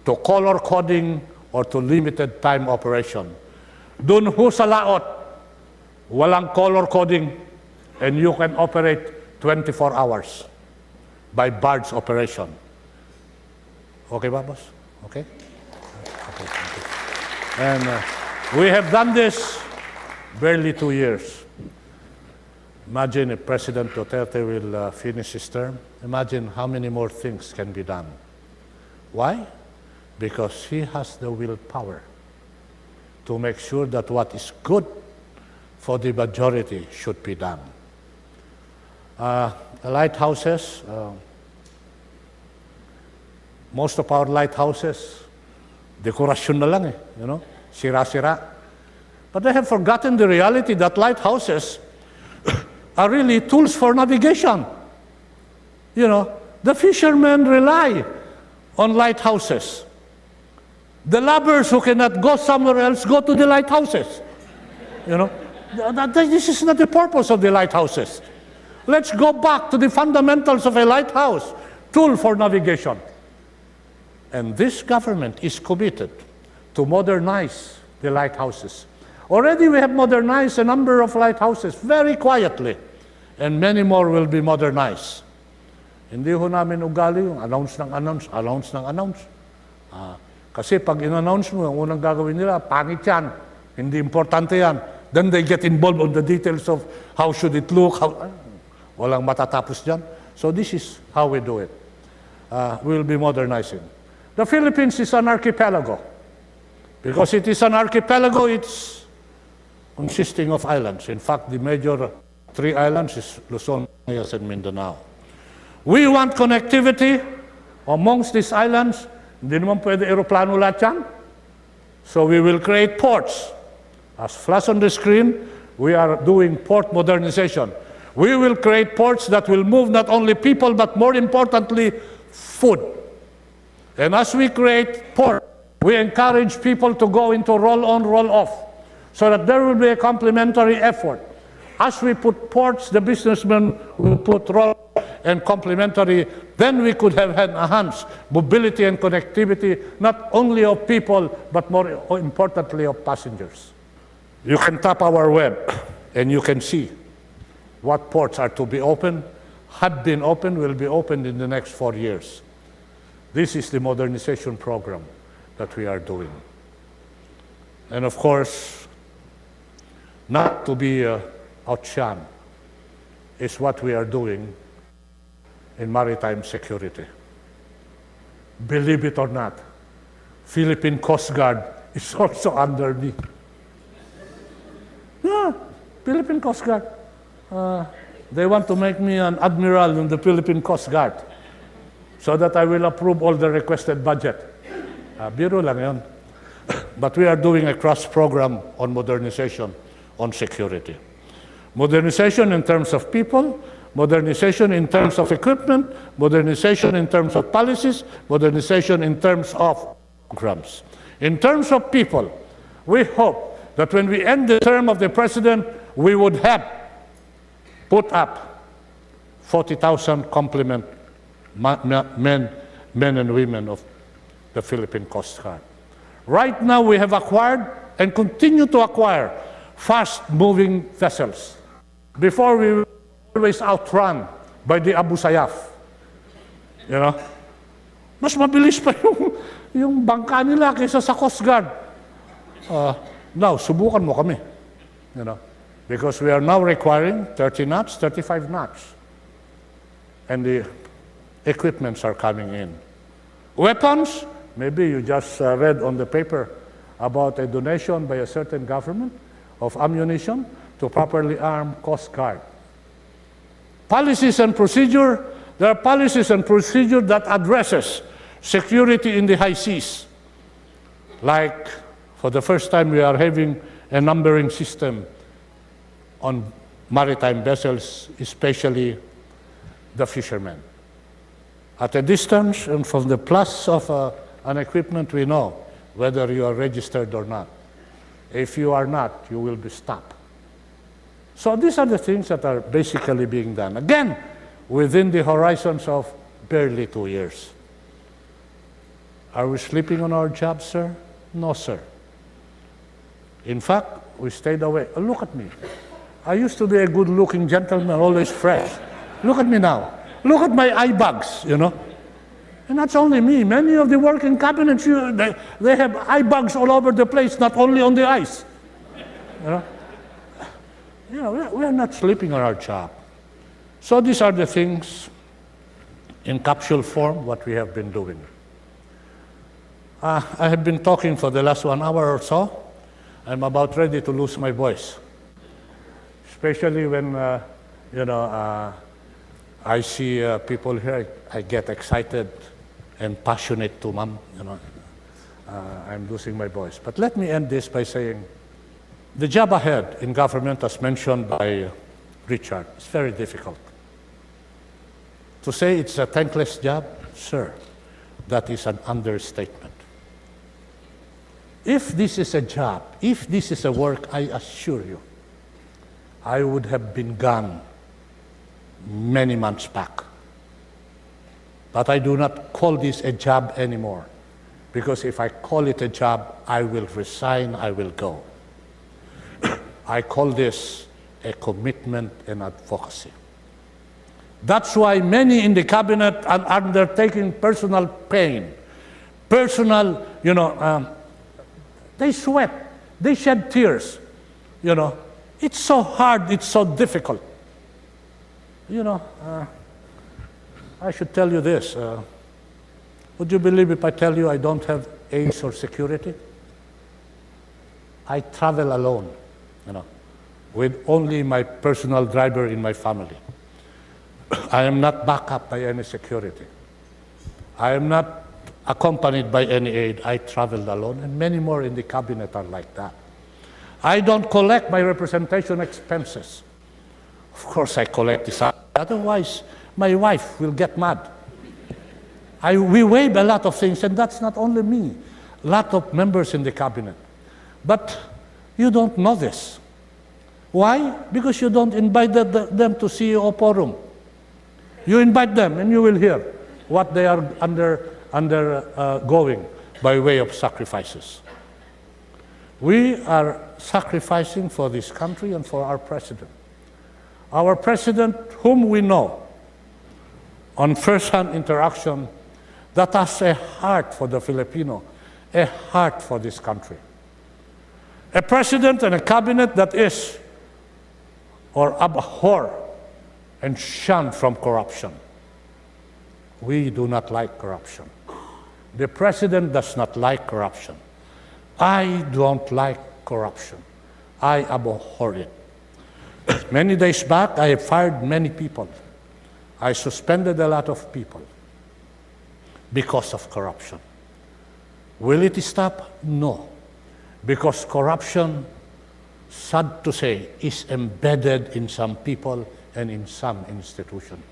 to color coding or to limited time operation. Dun ho sa laot, walang color coding, and you can operate 24 hours. by barge operation. Okay ba, boss? Okay? Okay. And we have done this barely 2 years. Imagine if President Duterte will finish his term. Imagine how many more things can be done. Why? Because he has the willpower to make sure that what is good for the majority should be done. The lighthouses, most of our lighthouses, dekorasyon na lang sira-sira. But they have forgotten the reality that lighthouses are really tools for navigation. The fishermen rely on lighthouses. The lovers who cannot go somewhere else go to the lighthouses. This is not the purpose of the lighthouses. Let's go back to the fundamentals of a lighthouse, tool for navigation. And this government is committed to modernize the lighthouses. Already we have modernized a number of lighthouses very quietly, and many more will be modernized. Hindi ho namin ugali yung announce ng announce. Kasi pag in-announce mo, ang unang gagawin nila, pangit yan, hindi importante yan. Then they get involved on the details of how should it look, walang matatapos dyan. So this is how we do it. We'll be modernizing. The Philippines is an archipelago. Because it is an archipelago, it's consisting of islands. In fact, the major 3 islands is Luzon, Visayas, and Mindanao. We want connectivity amongst these islands. Hindi naman pwede aeroplano lahat yan. So we will create ports. As flashed on the screen, we are doing port modernization. We will create ports that will move not only people, but more importantly, food. And as we create ports, we encourage people to go into roll-on, roll-off, so that there will be a complementary effort. As we put ports, the businessmen will put roll and complementary, then we could have enhanced mobility and connectivity, not only of people, but more importantly of passengers. You can tap our web, and you can see what ports are to be opened, have been opened, will be opened in the next 4 years. This is the modernization program that we are doing. And of course, not to be outshone is what we are doing in maritime security. Believe it or not, Philippine Coast Guard is also under me. Yeah, Philippine Coast Guard. They want to make me an admiral in the Philippine Coast Guard so that I will approve all the requested budget. Biro lang yun. But we are doing a cross program on modernization on security. Modernization in terms of people, modernization in terms of equipment, modernization in terms of policies, modernization in terms of programs. In terms of people, we hope that when we end the term of the president, we would have put up 40,000 complement men and women of the Philippine Coast Guard. Right now, we have acquired and continue to acquire fast-moving vessels. Before, we were always outrun by the Abu Sayyaf. Mas mabilis pa yung bangka nila kaysa sa Coast Guard. Now, subukan mo kami. Because we are now requiring 30 knots, 35 knots. And the equipments are coming in. Weapons, maybe you just read on the paper about a donation by a certain government of ammunition to properly arm Coast Guard. Policies and procedure, there are policies and procedure that addresses security in the high seas. Like, for the first time, we are having a numbering system on maritime vessels, especially the fishermen. At a distance and from the plus of an equipment, we know whether you are registered or not. If you are not, you will be stopped. So these are the things that are basically being done. Again, within the horizons of barely 2 years. Are we sleeping on our job, sir? No, sir. In fact, we stayed away. Look at me. I used to be a good-looking gentleman, always fresh. Look at me now. Look at my eye bags, you know. And that's only me. Many of the working cabinets, they have eye bags all over the place, not only on the eyes. You know, we're not sleeping on our job. So these are the things in capsule form, what we have been doing. I have been talking for the last 1 hour or so. I'm about ready to lose my voice, especially when, I see people here. I get excited and passionate too, Ma'am. I'm losing my voice. But let me end this by saying, the job ahead in government, as mentioned by Richard, is very difficult. To say it's a thankless job, sir, that is an understatement. If this is a job, if this is a work, I assure you, I would have been gone many months back. But I do not call this a job anymore, because if I call it a job, I will resign, I will go. I call this a commitment and advocacy. That's why many in the cabinet are undertaking personal pain, personal, they sweat, they shed tears, It's so hard, it's so difficult. I should tell you this. Would you believe if I tell you I don't have aides or security? I travel alone, with only my personal driver in my family. I am not backed up by any security. I am not accompanied by any aide. I traveled alone, and many more in the cabinet are like that. I don't collect my representation expenses. Of course I collect this, otherwise my wife will get mad. We waive a lot of things, and that's not only me, a lot of members in the cabinet. But you don't know this. Why? Because you don't invite them to CEO forum. You invite them and you will hear what they are undergoing by way of sacrifices. We are sacrificing for this country and for our president. Our president, whom we know on first-hand interaction, that has a heart for the Filipino, a heart for this country. A president and a cabinet that is or abhor and shun from corruption. We do not like corruption. The president does not like corruption. I don't like corruption. I abhor it. Many days back, I fired many people. I suspended a lot of people because of corruption. Will it stop? No. Because corruption, sad to say, is embedded in some people and in some institutions.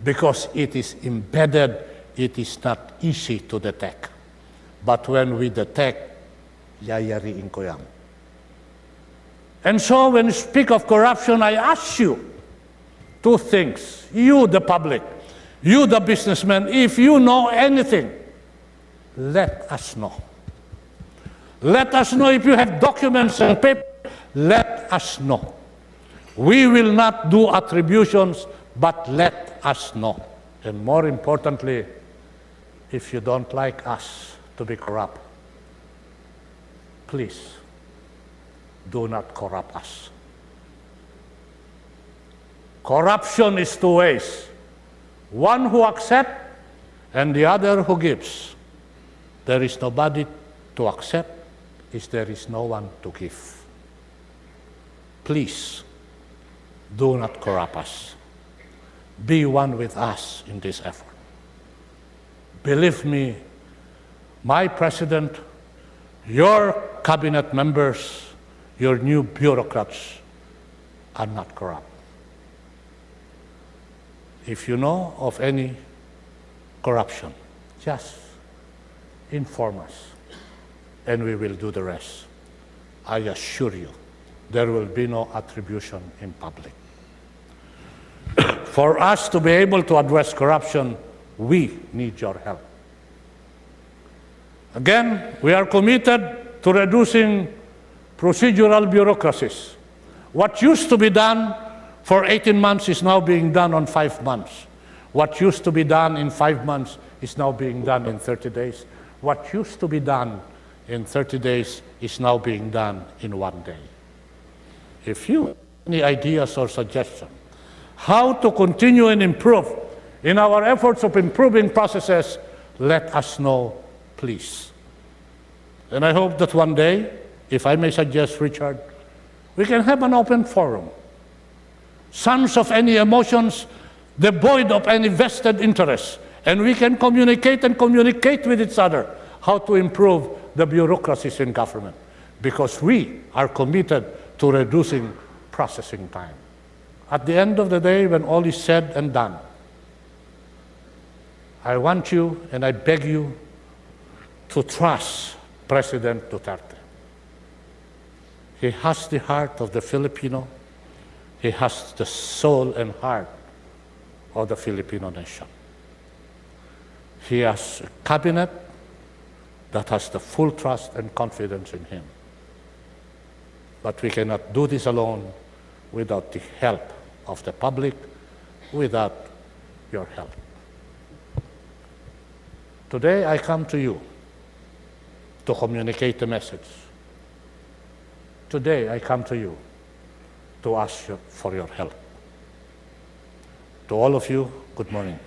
Because it is embedded, it is not easy to detect. But when we detect, yayariin ko yan. And so when you speak of corruption, I ask you two things. You, the public, you, the businessmen, if you know anything, let us know. Let us know if you have documents and paper. Let us know. We will not do attributions, but let us know. And more importantly, if you don't like us to be corrupt, please do not corrupt us. Corruption is two ways. One who accepts and the other who gives. There is nobody to accept if there is no one to give. Please, do not corrupt us. Be one with us in this effort. Believe me, my president, your cabinet members, your new bureaucrats are not corrupt. If you know of any corruption, just inform us, and we will do the rest. I assure you, there will be no attribution in public. For us to be able to address corruption, we need your help. Again, we are committed to reducing procedural bureaucracies. What used to be done for 18 months is now being done on 5 months. What used to be done in 5 months is now being done in 30 days. What used to be done in 30 days is now being done in 1 day. If you have any ideas or suggestions how to continue and improve in our efforts of improving processes, let us know, please. And I hope that one day, if I may suggest, Richard, we can have an open forum. Sans of any emotions, devoid of any vested interest, and we can communicate with each other how to improve the bureaucracies in government, because we are committed to reducing processing time. At the end of the day, when all is said and done, I want you and I beg you to trust President Duterte. He has the heart of the Filipino. He has the soul and heart of the Filipino nation. He has a cabinet that has the full trust and confidence in him. But we cannot do this alone without the help of the public, without your help. Today I come to you to communicate the message. Today I come to you to ask you for your help. To all of you, good morning.